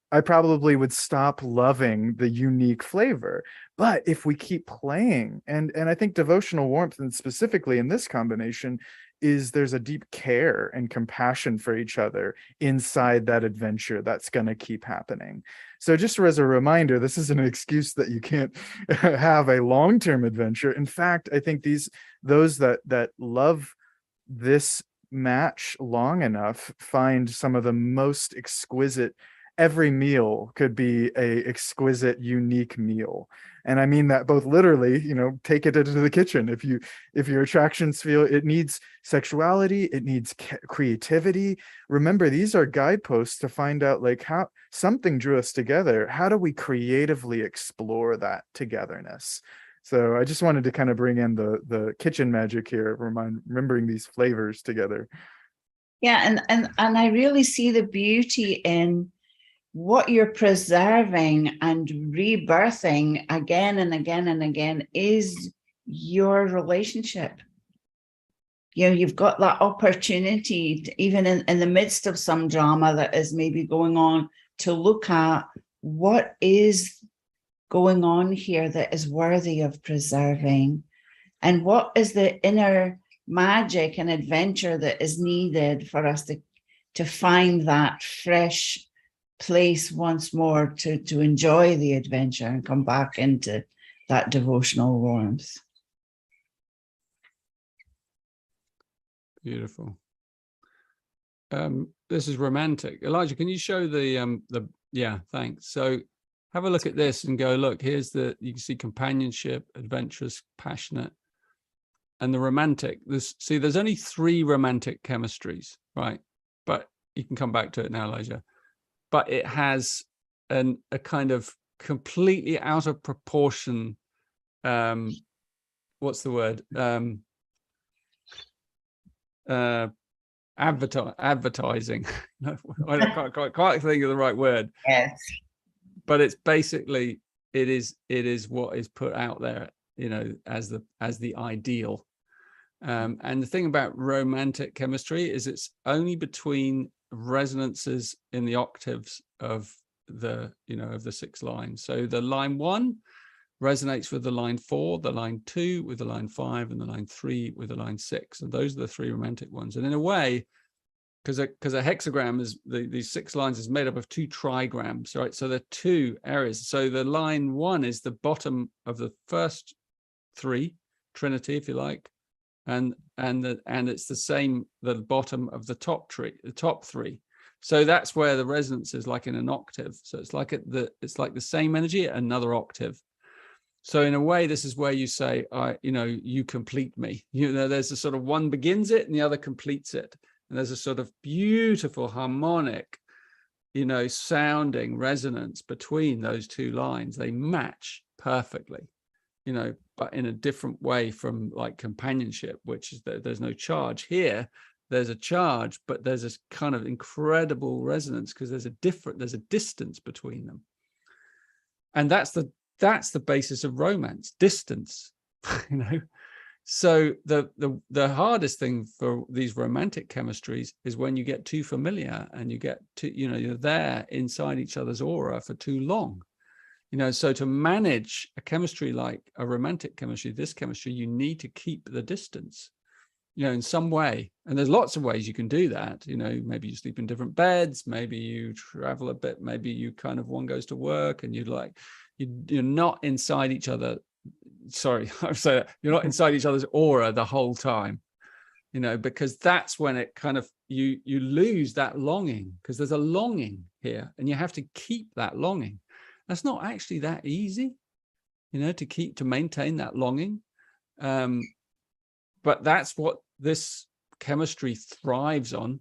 B: I probably would stop loving the unique flavor. But if we keep playing, and I think devotional warmth, and specifically in this combination, is there's a deep care and compassion for each other inside that adventure that's going to keep happening. So just as a reminder, this isn't an excuse that you can't have a long-term adventure. In fact, I think those that love this match long enough find some of the most exquisite. Every meal could be a exquisite, unique meal. And I mean that both literally, you know, take it into the kitchen. If your attractions feel it needs sexuality, it needs creativity. Remember, these are guideposts to find out like how something drew us together. How do we creatively explore that togetherness? So I just wanted to kind of bring in the kitchen magic here, remembering these flavors together.
C: Yeah, and I really see the beauty in what you're preserving and rebirthing again and again and again is your relationship. You know, you've got that opportunity to, even in the midst of some drama that is maybe going on, to look at what is going on here that is worthy of preserving, and what is the inner magic and adventure that is needed for us to find that fresh place once more to enjoy the adventure and come back into that devotional warmth.
A: Beautiful. This is romantic. Elijah, can you show the yeah, thanks. So have a look at this and go, look, here's you can see companionship, adventurous, passionate, and the romantic. There's only 3 romantic chemistries, right? But you can come back to it now, Elijah. But it has a kind of completely out of proportion, what's the word? Advertising. No, I can't quite think of the right word.
C: Yes.
A: But it's basically, it is what is put out there, you know, as the ideal. And the thing about romantic chemistry is it's only between resonances in the octaves of the 6 lines. So the line 1 resonates with the line 4, the line 2 with the line 5, and the line 3 with the line 6. And those are the 3 romantic ones. And in a way, because a hexagram is these 6 lines is made up of 2 trigrams, right? So there are 2 areas. So the line 1 is the bottom of the first 3, trinity, if you like, and it's the same the bottom of the top three. So that's where the resonance is like in an octave. So it's like it's like the same energy at another octave. So in a way, this is where you say, you complete me. There's a sort of one begins it and the other completes it. And there's a sort of beautiful harmonic, sounding resonance between those two lines. They match perfectly, but in a different way from like companionship, which is that there's no charge. Here, there's a charge, but there's this kind of incredible resonance because there's a distance between them. And that's the basis of romance, distance, So the hardest thing for these romantic chemistries is when you get too familiar and you get to, you're there inside each other's aura for too long. So to manage a chemistry like a romantic chemistry, this chemistry, you need to keep the distance, in some way. And there's lots of ways you can do that. Maybe you sleep in different beds, maybe you travel a bit, maybe you kind of, one goes to work and you're not inside each other. Sorry, I'm saying that you're not inside each other's aura the whole time, because that's when it kind of, you lose that longing, because there's a longing here and you have to keep that longing. That's not actually that easy, to maintain that longing. But that's what this chemistry thrives on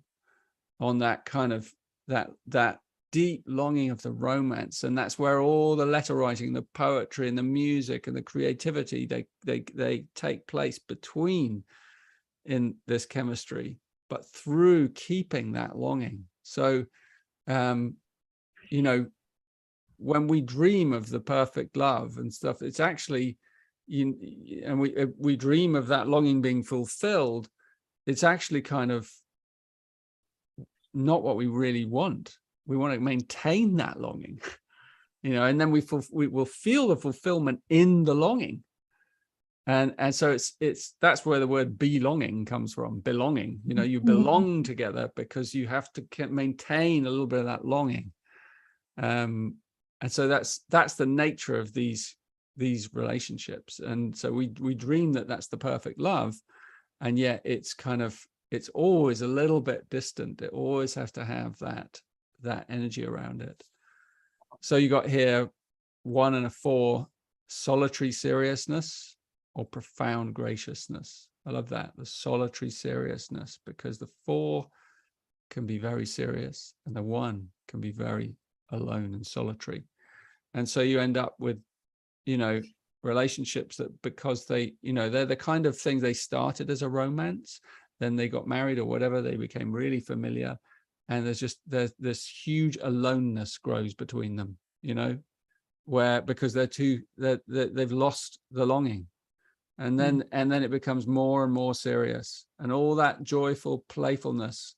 A: that kind of, that deep longing of the romance. And that's where all the letter writing, the poetry and the music and the creativity, they take place between in this chemistry, but through keeping that longing. So, when we dream of the perfect love and stuff, it's actually, and we dream of that longing being fulfilled, it's actually kind of not what we really want. We want to maintain that longing, and then we will feel the fulfillment in the longing. And so that's where the word belonging comes from, belonging. You belong together because you have to maintain a little bit of that longing. And so that's the nature of these relationships. And so we dream that that's the perfect love, and yet it's always a little bit distant. It always has to have that energy around it. So you got here 1 and a 4, solitary seriousness or profound graciousness. I love that, the solitary seriousness, because the 4 can be very serious and the 1 can be very alone and solitary. And so you end up with, relationships that, because they, they're the kind of things they started as a romance, then they got married or whatever, they became really familiar. And there's this huge aloneness grows between them, because they've lost the longing. And then it becomes more and more serious, and all that joyful playfulness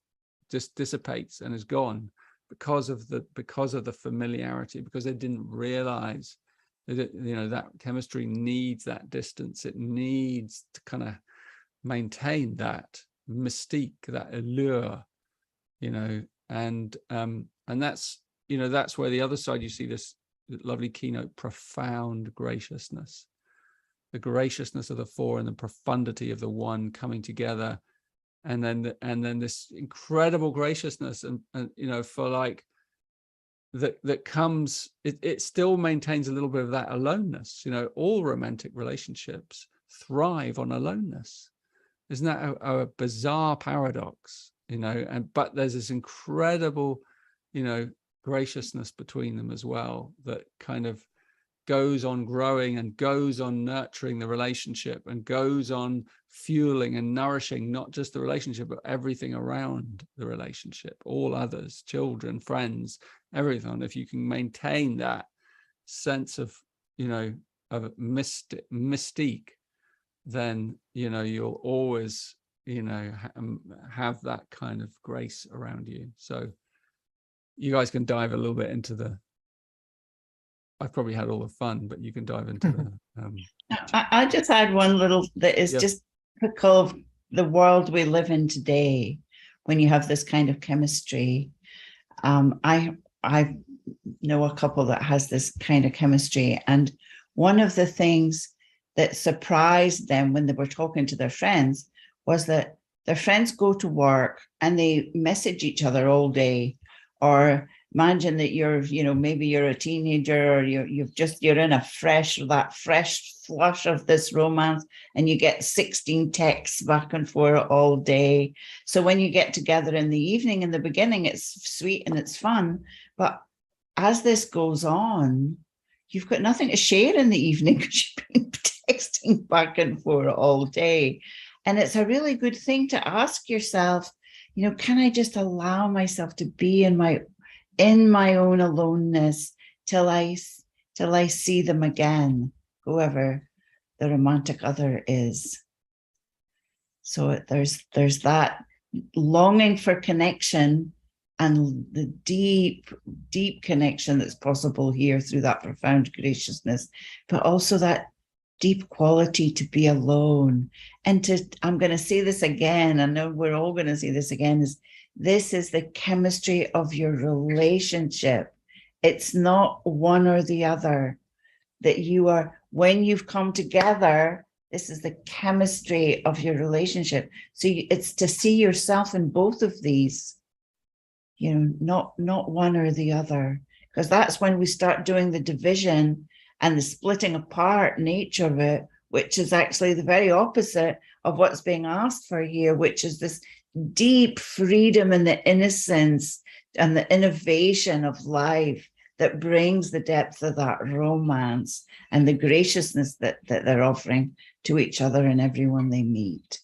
A: just dissipates and is gone because of the familiarity, because they didn't realize that, that chemistry needs that distance. It needs to kind of maintain that mystique, that allure, and that's, that's where the other side, you see this lovely keynote, profound graciousness, the graciousness of the 4 and the profundity of the 1 coming together. And then this incredible graciousness and for like that comes, it still maintains a little bit of that aloneness. All romantic relationships thrive on aloneness. Isn't that a bizarre paradox? But there's this incredible, graciousness between them as well, that kind of goes on growing and goes on nurturing the relationship and goes on fueling and nourishing not just the relationship, but everything around the relationship, all others, children, friends, everything. If you can maintain that sense of, of mystique, then, you'll always, have that kind of grace around you. So you guys can dive a little bit into I've probably had all the fun, but you can dive into the.
C: I just add one little that is just typical of the world we live in today. When you have this kind of chemistry, I know a couple that has this kind of chemistry, and one of the things that surprised them when they were talking to their friends was that their friends go to work and they message each other all day. Or imagine that you're, maybe you're a teenager, or you're in that fresh flush of this romance, and you get 16 texts back and forth all day. So when you get together in the evening, in the beginning, it's sweet and it's fun. But as this goes on, you've got nothing to share in the evening because you've been texting back and forth all day. And it's a really good thing to ask yourself, can I just allow myself to be in my own aloneness till I see them again, whoever the romantic other is. So there's that longing for connection, and the deep, deep connection that's possible here through that profound graciousness, but also that deep quality to be alone. And I'm going to say this again, I know we're all going to say this again, this is the chemistry of your relationship. It's not one or the other, that you are, when you've come together, this is the chemistry of your relationship. So it's to see yourself in both of these, not one or the other, because that's when we start doing the division and the splitting apart nature of it, which is actually the very opposite of what's being asked for here, which is this deep freedom and the innocence and the innovation of life that brings the depth of that romance and the graciousness that they're offering to each other and everyone they meet.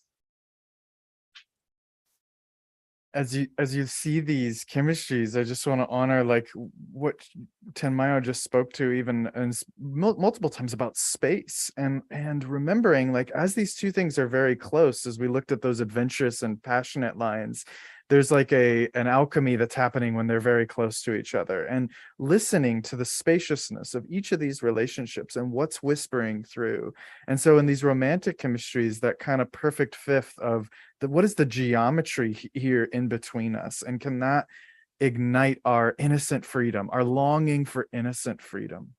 B: As you see these chemistries, I just want to honor like what Tenmayo just spoke to, even multiple times, about space and remembering, like, as these two things are very close, as we looked at those adventurous and passionate lines, there's like an alchemy that's happening when they're very close to each other, and listening to the spaciousness of each of these relationships and what's whispering through. And so in these romantic chemistries, that kind of perfect fifth of what is the geometry here in between us, and can that ignite our innocent freedom, our longing for innocent freedom,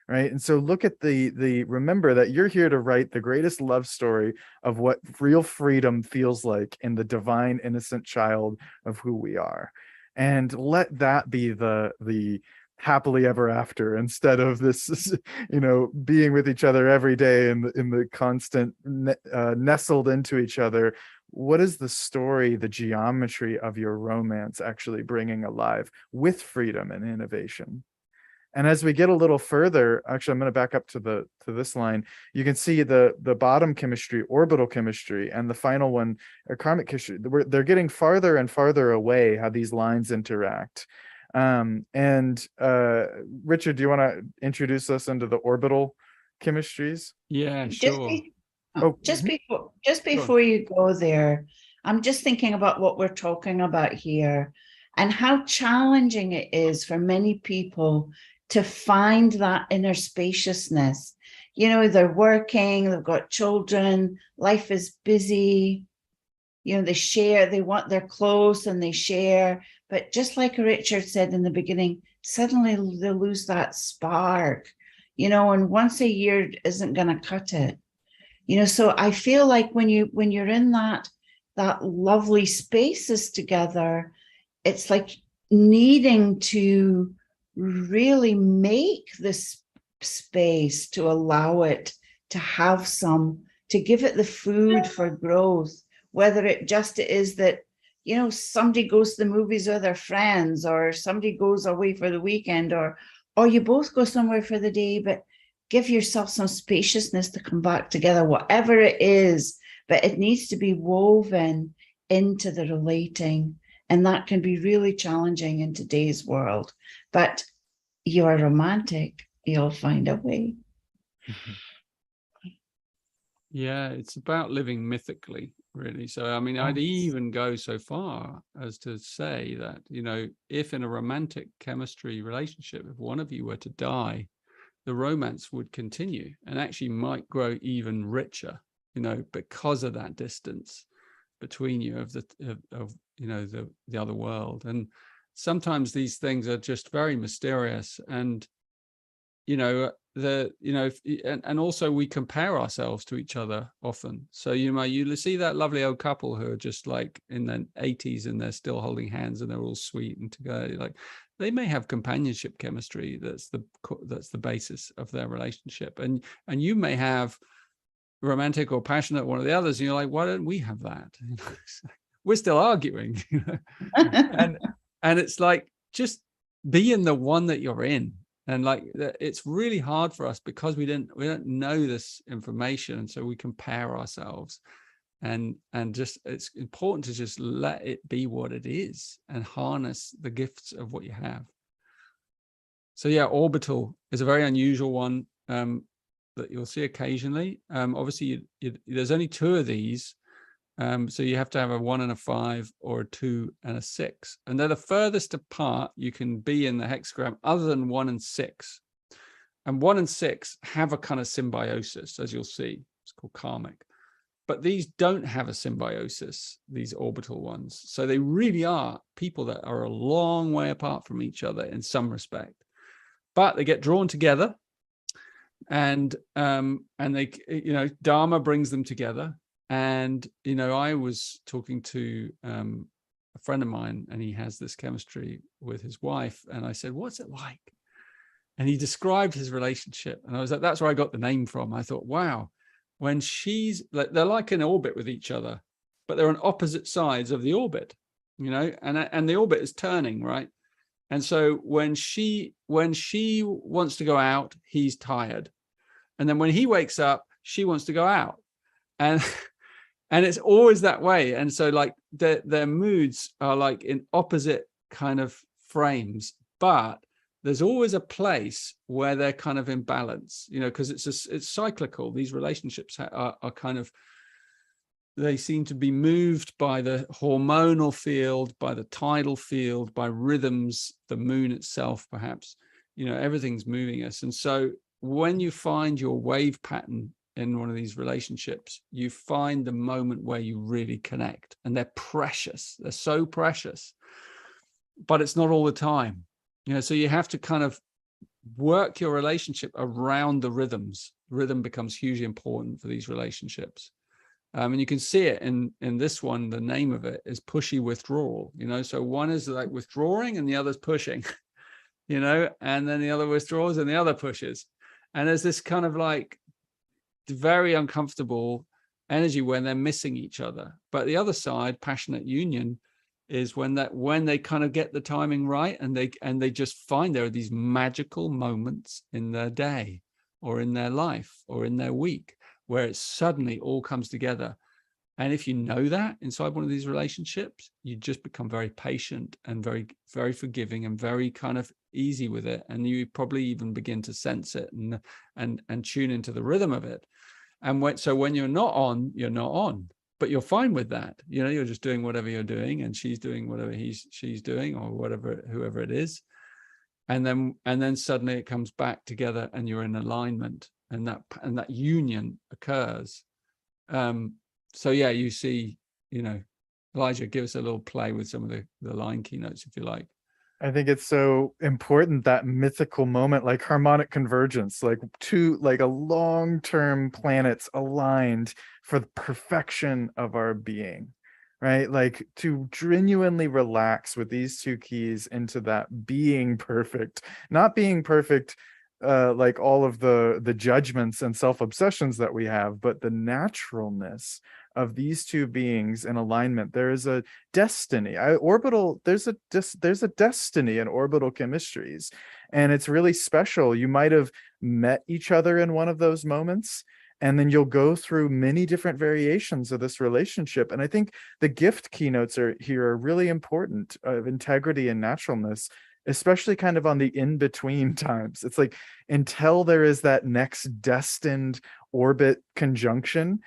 B: right? And so look at remember that you're here to write the greatest love story of what real freedom feels like in the divine innocent child of who we are, and let that be the happily ever after, instead of this being with each other every day in the constant nestled into each other. What is the story, the geometry of your romance actually bringing alive with freedom and innovation? And as we get a little further, actually, I'm going to back up to this line. You can see the bottom chemistry, orbital chemistry, and the final one, karmic chemistry. They're getting farther and farther away, how these lines interact. Richard, do you want to introduce us into the orbital chemistries?
A: Yeah, sure.
C: Just before you go there, I'm just thinking about what we're talking about here and how challenging it is for many people to find that inner spaciousness. They're working, they've got children, life is busy, they share, they're close and they share. But just like Richard said in the beginning, suddenly they lose that spark, and once a year isn't going to cut it. So I feel like when you're in that lovely spaces together, it's like needing to really make this space to allow it to have to give it the food for growth, whether it just is that, somebody goes to the movies with their friends, or somebody goes away for the weekend, or you both go somewhere for the day, but give yourself some spaciousness to come back together, whatever it is, but it needs to be woven into the relating. And that can be really challenging in today's world. But you are romantic, you'll find a way.
A: Yeah, it's about living mythically, really. So, I mean, I'd even go so far as to say that, if in a romantic chemistry relationship, if one of you were to die, the romance would continue and actually might grow even richer, because of that distance between you of the other world. And sometimes these things are just very mysterious, and and also we compare ourselves to each other often. So you see that lovely old couple who are just like in their 80s and they're still holding hands and they're all sweet and together. Like they may have companionship chemistry that's the basis of their relationship, and you may have romantic or passionate one of the others, and you're like, why don't we have that? We're still arguing, and it's like, just be in the one that you're in. And like, it's really hard for us because we don't know this information, and so we compare ourselves, and just, it's important to just let it be what it is and harness the gifts of what you have. So yeah, orbital is a very unusual one that you'll see occasionally. Obviously, there's only 2 of these. So you have to have a 1 and a 5 or a 2 and a 6. And they're the furthest apart you can be in the hexagram other than 1 and 6. And 1 and 6 have a kind of symbiosis, as you'll see. It's called karmic. But these don't have a symbiosis, these orbital ones. So they really are people that are a long way apart from each other in some respect. But they get drawn together, and they, Dharma brings them together. And, I was talking to a friend of mine, and he has this chemistry with his wife. And I said, what's it like? And he described his relationship. And I was like, that's where I got the name from. I thought, wow, when she's like, they're like in orbit with each other, but they're on opposite sides of the orbit, and the orbit is turning, right? And so when she wants to go out, he's tired. And then when he wakes up, she wants to go out. And it's always that way. And so like their moods are like in opposite kind of frames, but there's always a place where they're kind of in balance, because it's cyclical. These relationships are kind of, they seem to be moved by the hormonal field, by the tidal field, by rhythms, the moon itself, perhaps, everything's moving us. And so when you find your wave pattern in one of these relationships, you find the moment where you really connect, and they're precious. They're so precious, but it's not all the time. So you have to kind of work your relationship around the rhythms. Rhythm becomes hugely important for these relationships. And you can see it in this one. The name of it is pushy withdrawal. So one is like withdrawing and the other's pushing, and then the other withdraws and the other pushes. And there's this kind of like very uncomfortable energy when they're missing each other. But the other side, passionate union, is when they kind of get the timing right, and they just find there are these magical moments in their day or in their life or in their week where it suddenly all comes together. And if you know that inside one of these relationships, you just become very patient and very, very forgiving and very kind of easy with it. And you probably even begin to sense it and tune into the rhythm of it. And when you're not on, you're not on, but you're fine with that. You're just doing whatever you're doing, and she's doing whatever she's doing, or whoever it is. And then suddenly it comes back together, and you're in alignment, and that union occurs. So yeah, you see, Elijah, give us a little play with some of the line keynotes, if you like.
B: I think it's so important, that mythical moment, like harmonic convergence, like a long-term planets aligned for the perfection of our being, right? Like to genuinely relax with these 2 keys into that being perfect, not being perfect like all of the judgments and self-obsessions that we have, but the naturalness of these 2 beings in alignment. There is a destiny. There's a destiny in orbital chemistries, and it's really special. You might have met each other in one of those moments, and then you'll go through many different variations of this relationship. And I think the gift keynotes are really important, of integrity and naturalness, especially kind of on the in-between times. It's like, until there is that next destined orbit conjunction,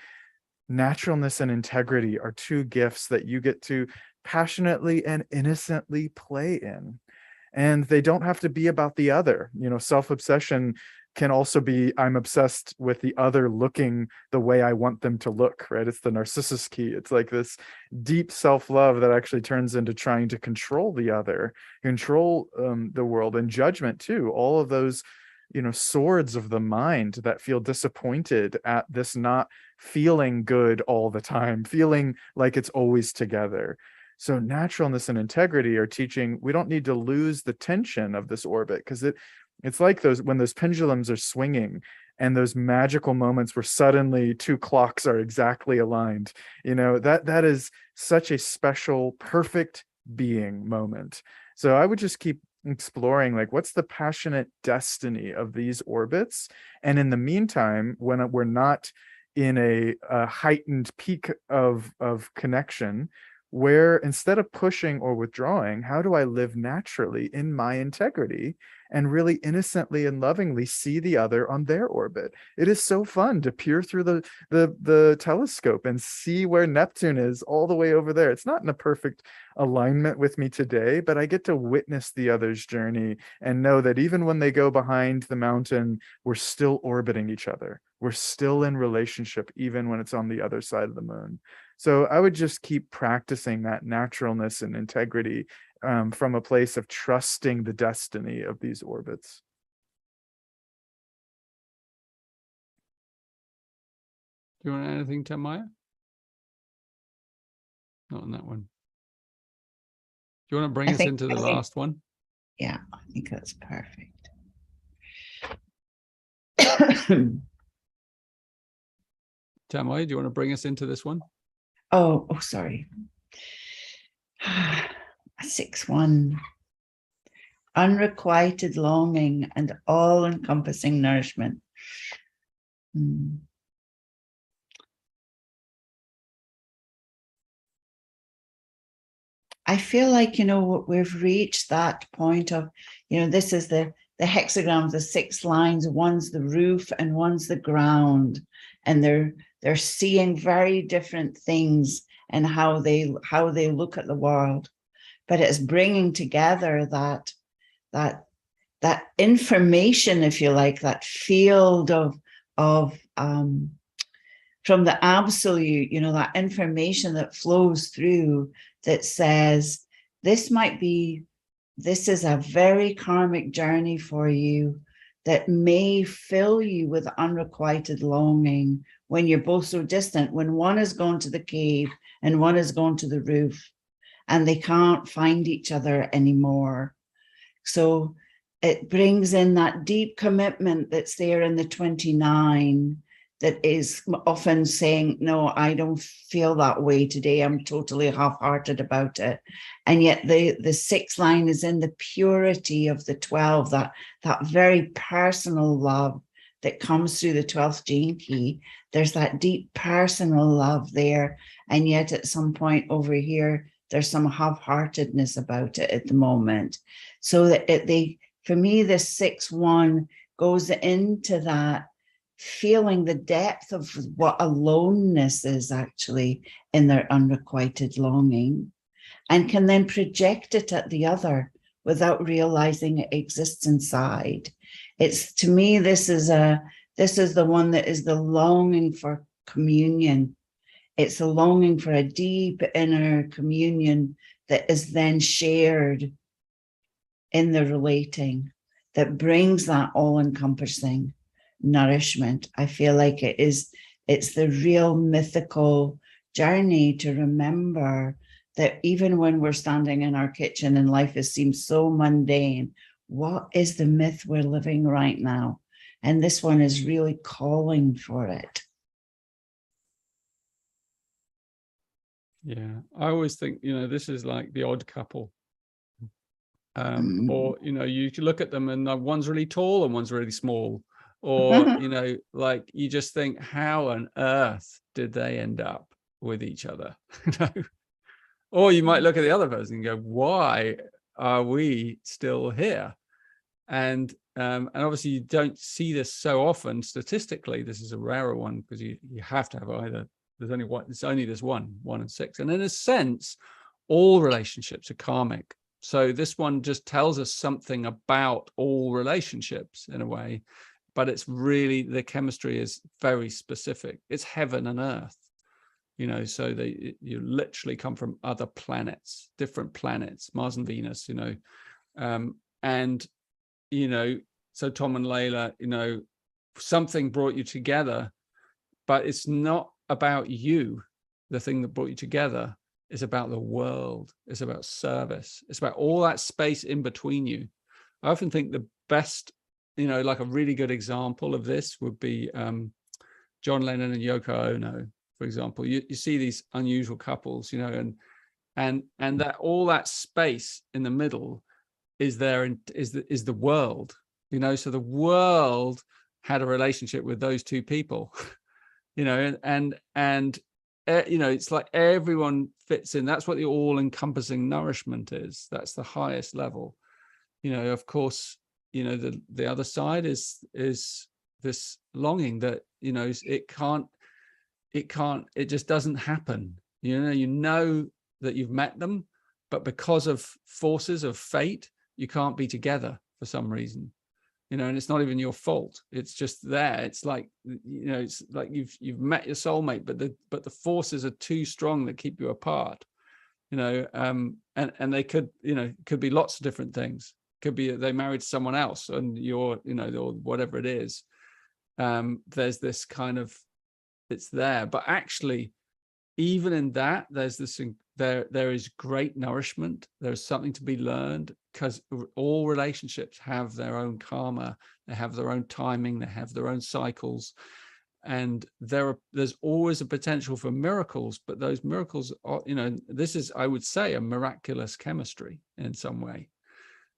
B: naturalness and integrity are 2 gifts that you get to passionately and innocently play in. And they don't have to be about the other. Self-obsession can also be, I'm obsessed with the other looking the way I want them to look, right? It's the narcissus key. It's like this deep self-love that actually turns into trying to control the other, control the world, and judgment too. All of those swords of the mind that feel disappointed at this not feeling good all the time, feeling like it's always together. So naturalness and integrity are teaching we don't need to lose the tension of this orbit, because it's like when those pendulums are swinging and those magical moments where suddenly two clocks are exactly aligned. That is such a special, perfect being moment. So I would just keep exploring, like, what's the passionate destiny of these orbits? And in the meantime, when we're not in a heightened peak of connection, where instead of pushing or withdrawing, how do I live naturally in my integrity and really innocently and lovingly see the other on their orbit? It is so fun to peer through the telescope and see where Neptune is all the way over there. It's not in a perfect alignment with me today, but I get to witness the other's journey and know that even when they go behind the mountain, we're still orbiting each other. We're still in relationship, even when it's on the other side of the moon. So I would just keep practicing that naturalness and integrity from a place of trusting the destiny of these orbits.
A: Do you want to add anything, Tamaya? Not on that one. Do you want to bring us into the last one?
C: Yeah, I think that's perfect.
A: Tamaya, do you want to bring us into this one?
C: Oh, sorry. 6-1. Unrequited longing and all-encompassing nourishment. I feel like, we've reached that point of, this is the hexagrams, the 6 lines, one's the roof and one's the ground. And they're seeing very different things and how they look at the world. But it's bringing together that information, if you like, that field of from the absolute, that information that flows through that says, this is a very karmic journey for you that may fill you with unrequited longing when you're both so distant, when one is going to the cave and one is going to the roof and they can't find each other anymore. So it brings in that deep commitment that's there in the 29 that is often saying, no, I don't feel that way today. I'm totally half-hearted about it. And yet the 6 line is in the purity of the 12, that very personal love that comes through the 12th gene key. There's that deep personal love there. And yet at some point over here, there's some half-heartedness about it at the moment. So that for me, the 6-1 goes into that, feeling the depth of what aloneness is actually in their unrequited longing, and can then project it at the other without realizing it exists inside. It's, to me, this is the one that is the longing for communion. It's a longing for a deep inner communion that is then shared in the relating, that brings that all-encompassing nourishment. I feel like it's the real mythical journey to remember that even when we're standing in our kitchen and life seems so mundane, what is the myth we're living right now? And this one is really calling for it.
A: Yeah, I always think, this is like the odd couple. Or, you look at them and one's really tall and one's really small. Or, like you just think, how on earth did they end up with each other? Or you might look at the other person and go, why are we still here? And obviously you don't see this so often statistically. This is a rarer one because you have to have either. There's only one. It's only this 1 and 6. And in a sense, all relationships are karmic. So this one just tells us something about all relationships in a way, but it's really, the chemistry is very specific. It's heaven and earth, so you literally come from other planets, different planets, Mars and Venus, and, So Tom and Layla, you know, something brought you together, but it's not about you. The thing that brought you together is about the world. It's about service. It's about all that space in between you. I often think the best, you know, like a really good example of this would be John Lennon and Yoko Ono, for example. You see these unusual couples, you know, and that all that space in the middle is there, and is the world, you know. So the world had a relationship with those two people, you know, and you know, it's like everyone fits in. That's what the all-encompassing nourishment is. That's the highest level. You know, of course, you know, the other side is this longing that, you know, it just doesn't happen. You know that you've met them, but because of forces of fate, you can't be together for some reason, you know, and it's not even your fault. It's just there. It's like, you know, it's like you've met your soulmate, but the forces are too strong that keep you apart, you know. And they could, you know, could be lots of different things. Could be they married someone else, and you're, you know, or whatever it is. There's this kind of, it's there, but actually, even in that, there's this, there is great nourishment. There's something to be learned, because all relationships have their own karma, they have their own timing, they have their own cycles, and there's always a potential for miracles. But those miracles are, you know, this is, I would say, a miraculous chemistry in some way.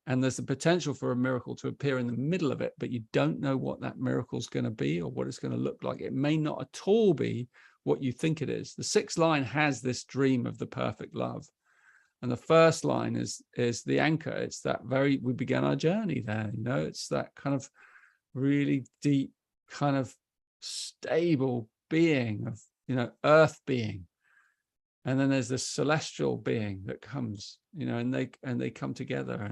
A: And there's the potential for a miracle to appear in the middle of it, but you don't know what that miracle is going to be or what it's going to look like. It may not at all be what you think it is. The sixth line has this dream of the perfect love. And the first line is the anchor. It's that we began our journey there, you know, it's that kind of really deep, kind of stable being of, you know, earth being. And then there's this celestial being that comes, you know, and they come together,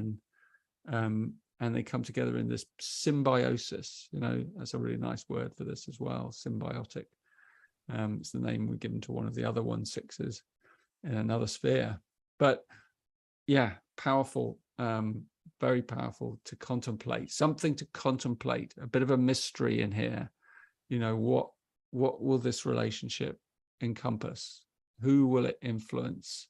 A: and they come together in this symbiosis, you know. That's a really nice word for this as well, symbiotic. It's the name we've given to one of the other 1/6s in another sphere. But yeah, powerful, very powerful to contemplate, something to contemplate, a bit of a mystery in here. You know, what will this relationship encompass? Who will it influence?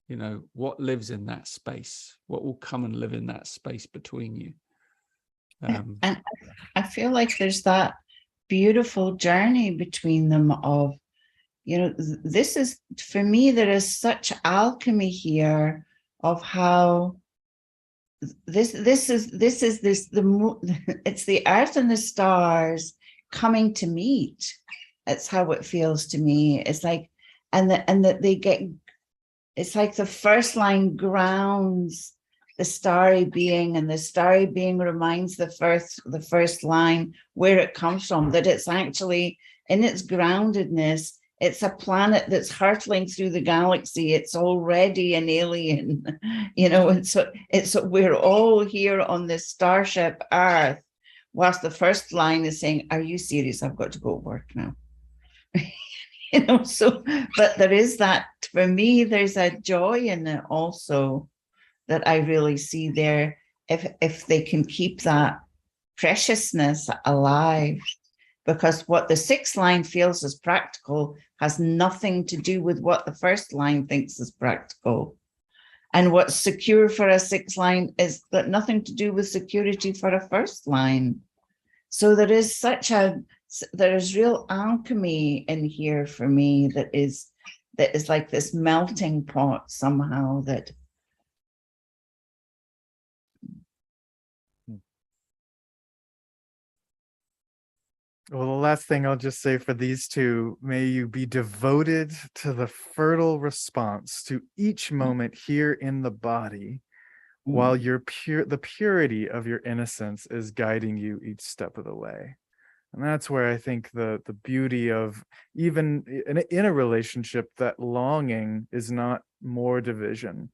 A: You know, what lives in that space? What will come and live in that space between you?
C: And I feel like there's that beautiful journey between them of, you know, this is, for me, there is such alchemy here of how it's the earth and the stars coming to meet. It's how it feels to me. It's like, and that they get, it's like the first line grounds the starry being, and the starry being reminds the first line where it comes from, that it's actually in its groundedness. It's a planet that's hurtling through the galaxy. It's already an alien, you know, and so we're all here on this starship Earth, whilst the first line is saying, "Are you serious? I've got to go to work now." You know, so, but there is that, for me, there's a joy in it also that I really see there, if they can keep that preciousness alive. Because what the sixth line feels as practical has nothing to do with what the first line thinks is practical. And what's secure for a sixth line is got nothing to do with security for a first line. So there is real alchemy in here for me that is like this melting pot somehow that.
B: Well, the last thing I'll just say for these two, may you be devoted to the fertile response to each moment here in the body, while the purity of your innocence is guiding you each step of the way. And that's where I think the beauty of, even in a relationship, that longing is not more division,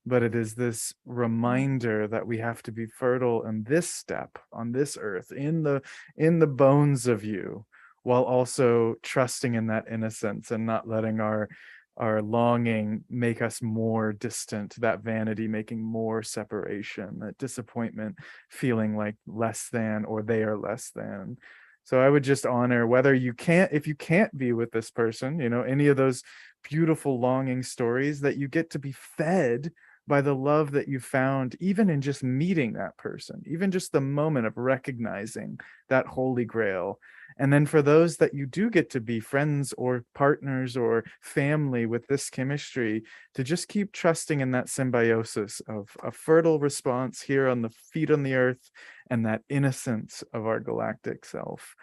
B: but it is this reminder that we have to be fertile in this step on this earth, in the bones of you, while also trusting in that innocence and not letting our our longing make us more distant, that vanity making more separation, that disappointment feeling like less than, or they are less than. So I would just honor whether if you can't be with this person, any of those beautiful longing stories, that you get to be fed by the love that you found, even in just meeting that person, even just the moment of recognizing that holy grail. And then for those that you do get to be friends or partners or family with this chemistry, to just keep trusting in that symbiosis of a fertile response here on the feet on the earth, and that innocence of our galactic self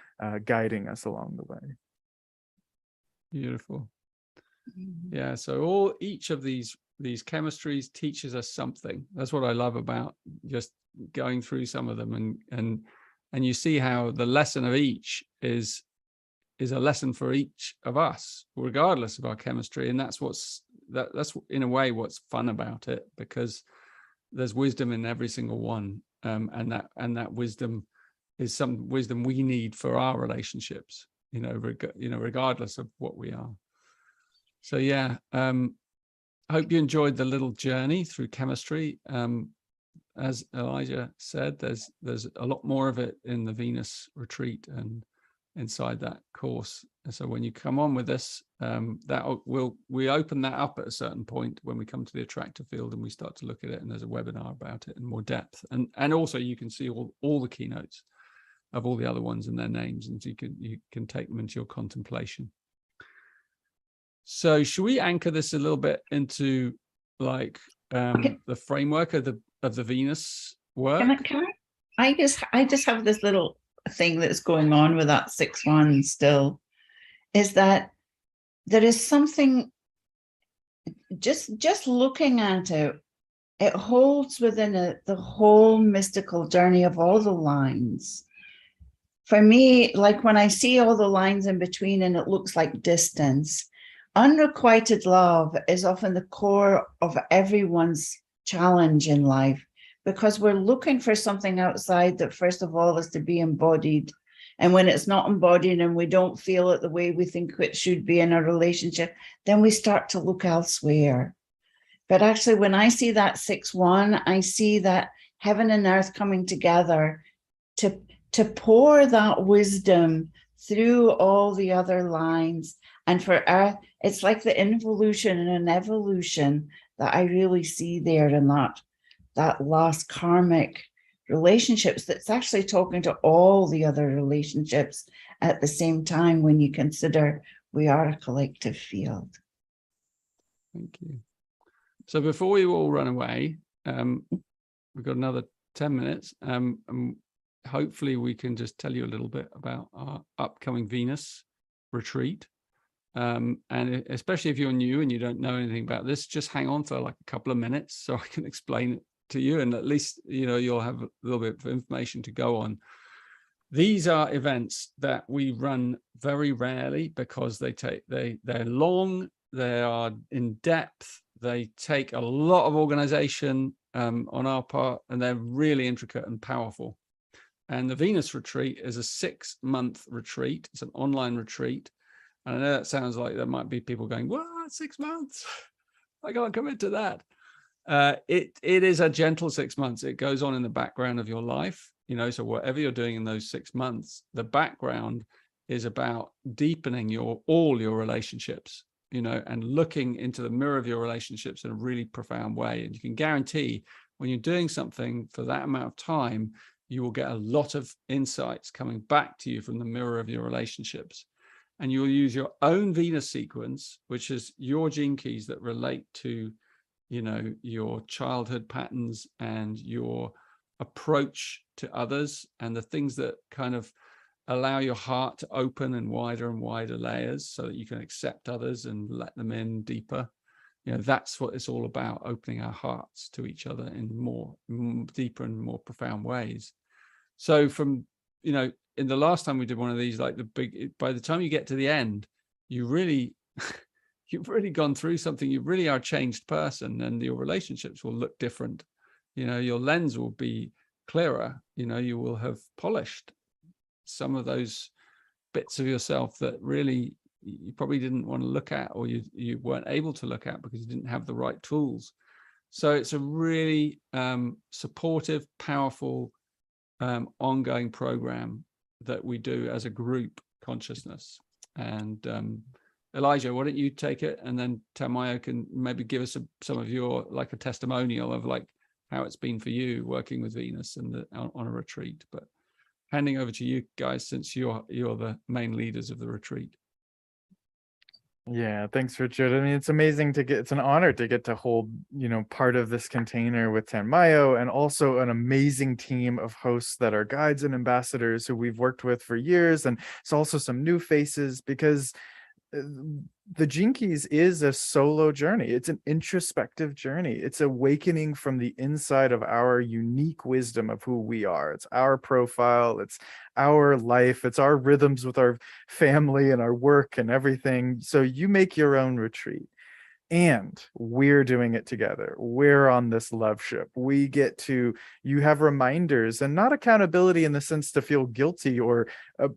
B: guiding us along the way.
A: Beautiful. Yeah, so each of these chemistries teaches us something. That's what I love about just going through some of them, and you see how the lesson of each is a lesson for each of us, regardless of our chemistry. And that's in a way what's fun about it, because there's wisdom in every single one, and that wisdom is some wisdom we need for our relationships, regardless of what we are. So yeah, I hope you enjoyed the little journey through chemistry. As Elijah said, there's a lot more of it in the Venus retreat and inside that course. And so when you come on with us, we open that up at a certain point when we come to the attractor field and we start to look at it, and there's a webinar about it in more depth. And also you can see all the keynotes of all the other ones and their names, and you can take them into your contemplation. So should we anchor this a little bit into like the framework of the Venus work?
C: I just have this little thing that's going on with that 6-1 still, is that there is something, just looking at it, it holds within it the whole mystical journey of all the lines. For me, like when I see all the lines in between and it looks like distance, unrequited love is often the core of everyone's challenge in life, because we're looking for something outside that first of all is to be embodied. And when it's not embodied and we don't feel it the way we think it should be in a relationship, then we start to look elsewhere. But actually, when I see that 6-1, I see that heaven and earth coming together to pour that wisdom through all the other lines. And for earth, it's like the involution and an evolution that I really see there in that last karmic relationships, that's actually talking to all the other relationships at the same time, when you consider we are a collective field.
A: Thank you. So before we all run away, we've got another 10 minutes. And hopefully we can just tell you a little bit about our upcoming Venus retreat. And especially if you're new and you don't know anything about this, just hang on for like a couple of minutes so I can explain it to you, and at least you'll have a little bit of information to go on. These are events that we run very rarely because they're long, they are in depth, they take a lot of organization on our part, and they're really intricate and powerful. And the Venus retreat is a 6-month retreat. It's an online retreat. And I know that sounds like there might be people going, what, 6 months? I can't commit to that. It is a gentle 6 months. It goes on in the background of your life, so whatever you're doing in those 6 months, the background is about deepening all your relationships, and looking into the mirror of your relationships in a really profound way. And you can guarantee when you're doing something for that amount of time, you will get a lot of insights coming back to you from the mirror of your relationships. And you'll use your own Venus sequence, which is your gene keys that relate to, your childhood patterns and your approach to others, and the things that kind of allow your heart to open in wider and wider layers so that you can accept others and let them in deeper. That's what it's all about, opening our hearts to each other in more deeper and more profound ways. So from, in the last time we did one of these, like by the time you get to the end, you've really gone through something. You really are a changed person, and your relationships will look different. Your lens will be clearer. You will have polished some of those bits of yourself that really you probably didn't want to look at, or you weren't able to look at because you didn't have the right tools. So it's a really supportive, powerful, ongoing program that we do as a group consciousness. And Elijah, why don't you take it, and then Tamayo can maybe give us some of your, like, a testimonial of like how it's been for you working with Venus and on a retreat. But handing over to you guys, since you're the main leaders of the retreat.
B: Yeah, thanks, Richard. I mean, it's amazing to get, it's an honor to get to hold, part of this container with Tanmayo, and also an amazing team of hosts that are guides and ambassadors who we've worked with for years. And it's also some new faces, because the Gene Keys is a solo journey. It's an introspective journey. It's awakening from the inside of our unique wisdom of who we are. It's our profile. It's our life. It's our rhythms with our family and our work and everything. So you make your own retreat. And we're doing it together. We're on this love ship. We get to, you have reminders, and not accountability in the sense to feel guilty or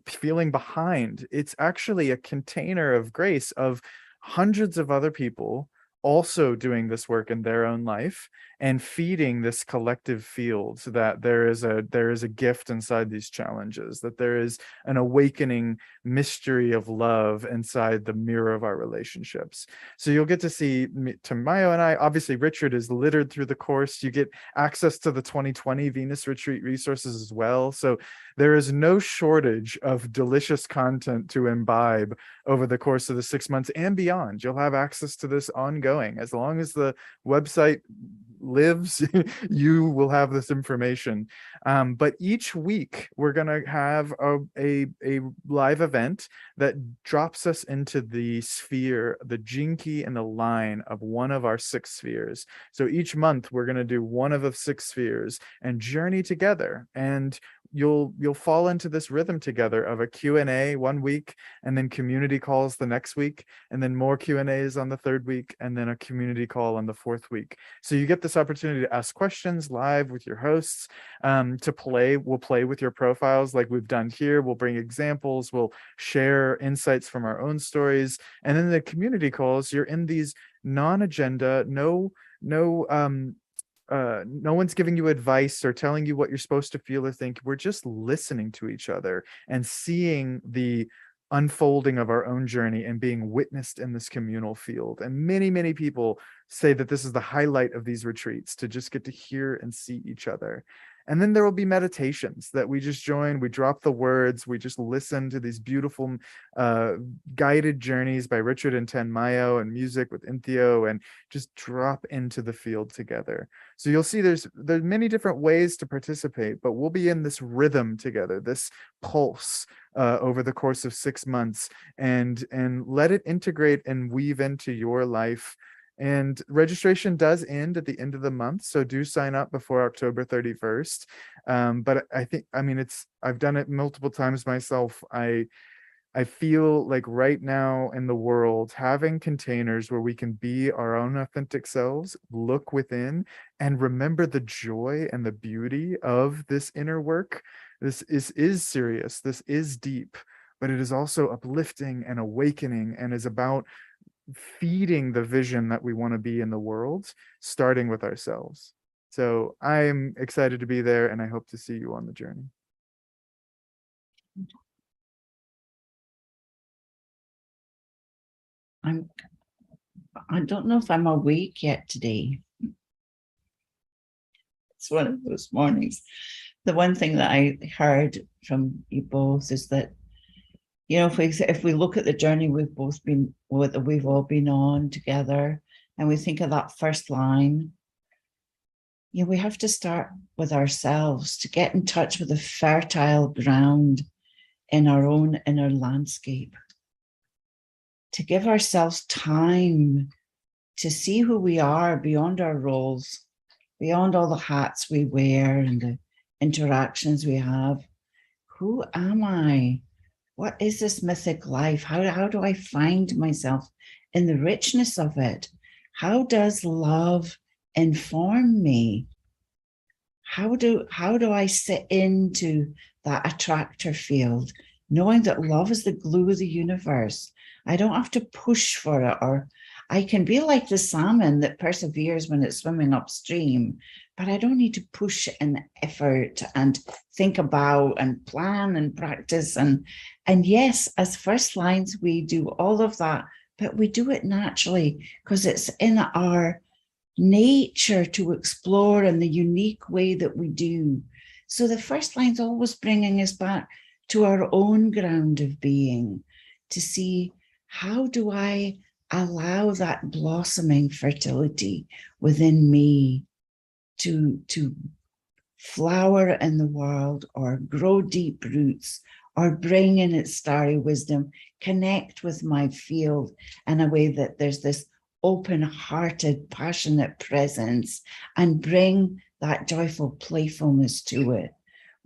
B: feeling behind. It's actually a container of grace of hundreds of other people also doing this work in their own life, and feeding this collective field, so that there is a gift inside these challenges, that there is an awakening mystery of love inside the mirror of our relationships. So you'll get to see Tamayo and I. Obviously, Richard is littered through the course. You get access to the 2020 Venus Retreat resources as well. So there is no shortage of delicious content to imbibe over the course of the 6 months and beyond. You'll have access to this ongoing. As long as the website lives, you will have this information. But each week we're going to have a live event that drops us into the sphere, the Gene Key and the line of one of our 6 spheres. So each month we're going to do one of the 6 spheres and journey together. And you'll fall into this rhythm together of a Q&A one week, and then community calls the next week, and then more Q&As on the 3rd week, and then a community call on the 4th week. So you get this opportunity to ask questions live with your hosts, to play. We'll play with your profiles like we've done here. We'll bring examples. We'll share insights from our own stories. And then the community calls, you're in these non-agenda, no one's giving you advice or telling you what you're supposed to feel or think. We're just listening to each other and seeing the unfolding of our own journey and being witnessed in this communal field. And many, many people say that this is the highlight of these retreats, to just get to hear and see each other. And then there will be meditations that we just join. We drop the words. We just listen to these beautiful guided journeys by Richard and Tanmayo, and music with Inthio, and just drop into the field together. So you'll see there's many different ways to participate, but we'll be in this rhythm together, this pulse over the course of 6 months, and let it integrate and weave into your life. And registration does end at the end of the month, so do sign up before October 31st. But I've done it multiple times myself. I feel like right now in the world, having containers where we can be our own authentic selves, look within, and remember the joy and the beauty of this inner work. This is serious. This is deep, but it is also uplifting and awakening, and is about feeding the vision that we want to be in the world, starting with ourselves. So I'm excited to be there, and I hope to see you on the journey.
C: I don't know if I'm awake yet today. It's one of those mornings. The one thing that I heard from you both is that, if we look at the journey we've all been on together, and we think of that first line, we have to start with ourselves, to get in touch with the fertile ground in our own inner landscape, to give ourselves time to see who we are beyond our roles, beyond all the hats we wear and the interactions we have. Who am I? What is this mythic life? How do I find myself in the richness of it? How does love inform me? How do I sit into that attractor field, knowing that love is the glue of the universe? I don't have to push for it, or I can be like the salmon that perseveres when it's swimming upstream, but I don't need to push and effort and think about and plan and practice. And yes, as first lines, we do all of that, but we do it naturally because it's in our nature to explore in the unique way that we do. So the first line's always bringing us back to our own ground of being, to see, how do I allow that blossoming fertility within me to flower in the world, or grow deep roots, or bring in its starry wisdom, connect with my field in a way that there's this open-hearted, passionate presence, and bring that joyful playfulness to it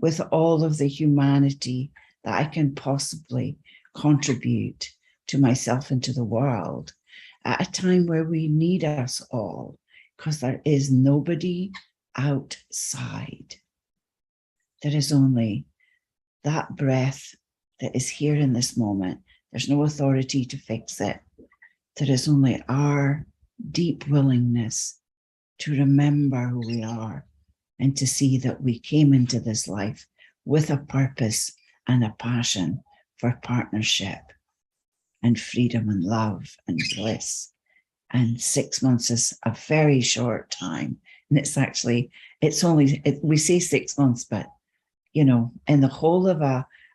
C: with all of the humanity that I can possibly contribute to myself and to the world at a time where we need us all, because there is nobody outside. There is only that breath that is here in this moment. There's no authority to fix it. There is only our deep willingness to remember who we are and to see that we came into this life with a purpose and a passion for partnership and freedom and love and bliss. And 6 months is a very short time. And we say 6 months, but in the whole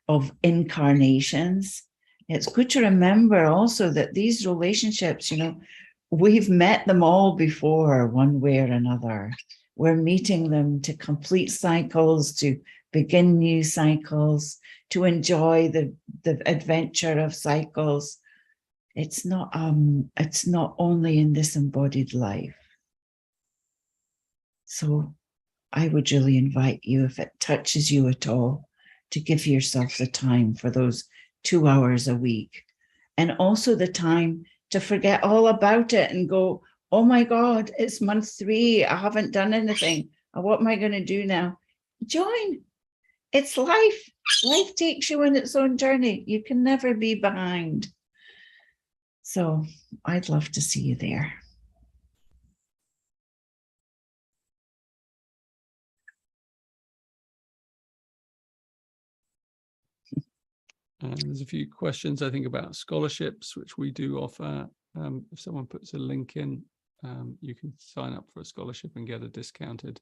C: of incarnations, it's good to remember also that these relationships, we've met them all before, one way or another. We're meeting them to complete cycles, to begin new cycles, to enjoy the adventure of cycles. It's not only in this embodied life. So I would really invite you, if it touches you at all, to give yourself the time for those 2 hours a week, and also the time to forget all about it and go, oh my God, it's month 3. I haven't done anything. What am I going to do now? Join. It's life. Life takes you on its own journey. You can never be behind. So I'd love to see you there.
A: And there's a few questions, I think, about scholarships, which we do offer. If someone puts a link in, you can sign up for a scholarship and get a discounted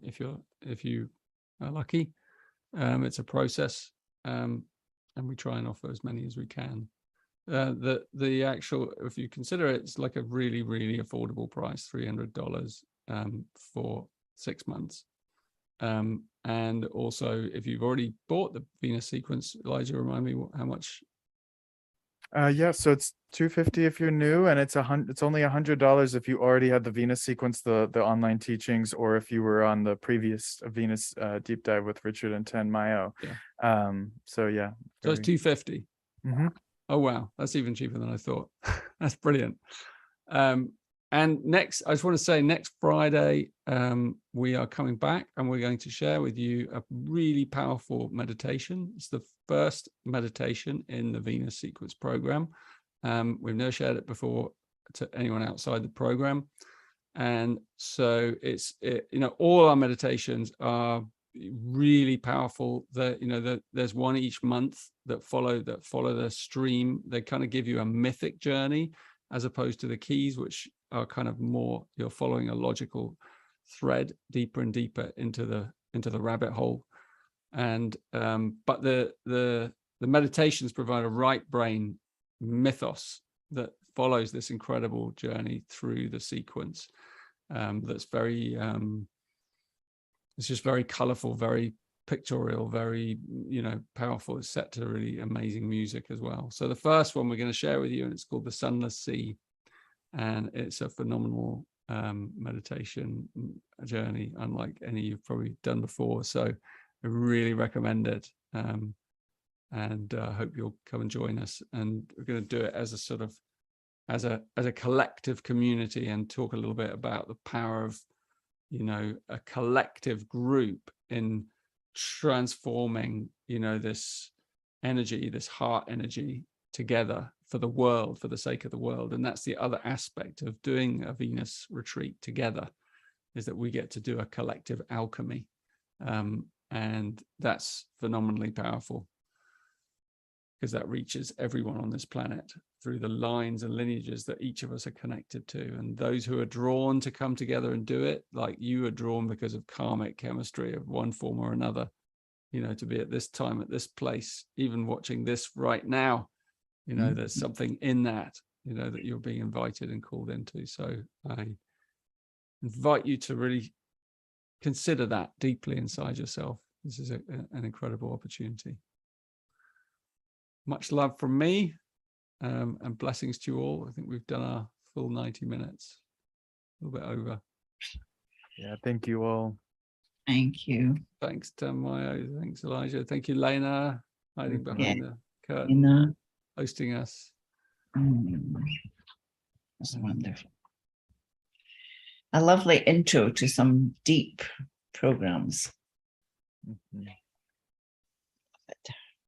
A: if you are lucky. It's a process, and we try and offer as many as we can. The actual, if you consider it, it's like a really, really affordable price, $300 for 6 months. And also, if you've already bought the Venus sequence, Elijah, remind me how much?
B: Yeah, so it's $250 if you're new, and it's only $100 if you already had the Venus sequence, the online teachings, or if you were on the previous Venus deep dive with Richard and Ten Mayo.
A: Yeah.
B: So yeah.
A: So it's $250.
B: Mm-hmm.
A: Oh wow, that's even cheaper than I thought. That's brilliant. And next, I just want to say, next Friday, we are coming back and we're going to share with you a really powerful meditation. It's the first meditation in the Venus Sequence program. We've never shared it before to anyone outside the program. And so all our meditations are really powerful. There's one each month that follow the stream. They kind of give you a mythic journey, as opposed to the keys, which are kind of more, you're following a logical thread deeper and deeper into the rabbit hole. And but the meditations provide a right brain mythos that follows this incredible journey through the sequence. That's very it's just very colorful, very pictorial, very powerful. It's set to really amazing music as well. So the first one we're going to share with you, and it's called The Sunless Sea, and it's a phenomenal meditation journey, unlike any you've probably done before. So I really recommend it, and I hope you'll come and join us. And we're going to do it as a sort of as a collective community, and talk a little bit about the power of a collective group in transforming this energy, this heart energy, together for the world, for the sake of the world. And that's the other aspect of doing a Venus retreat together, is that we get to do a collective alchemy. And that's phenomenally powerful, because that reaches everyone on this planet through the lines and lineages that each of us are connected to. And those who are drawn to come together and do it, like you are drawn because of karmic chemistry of one form or another, you know, to be at this time, at this place, even watching this right now, you know, there's something in that, you know, that you're being invited and called into. So I invite you to really consider that deeply inside yourself. This is an incredible opportunity. Much love from me, and blessings to you all. I think we've done our full 90 minutes, a little bit over.
B: Yeah, thank you all.
C: Thank you.
A: Thanks, Mayo. Thanks, Elijah. Thank you, Lena, hiding behind the curtain,
C: You know,
A: hosting us.
C: that's wonderful. A lovely intro to some deep programs.
B: Mhm.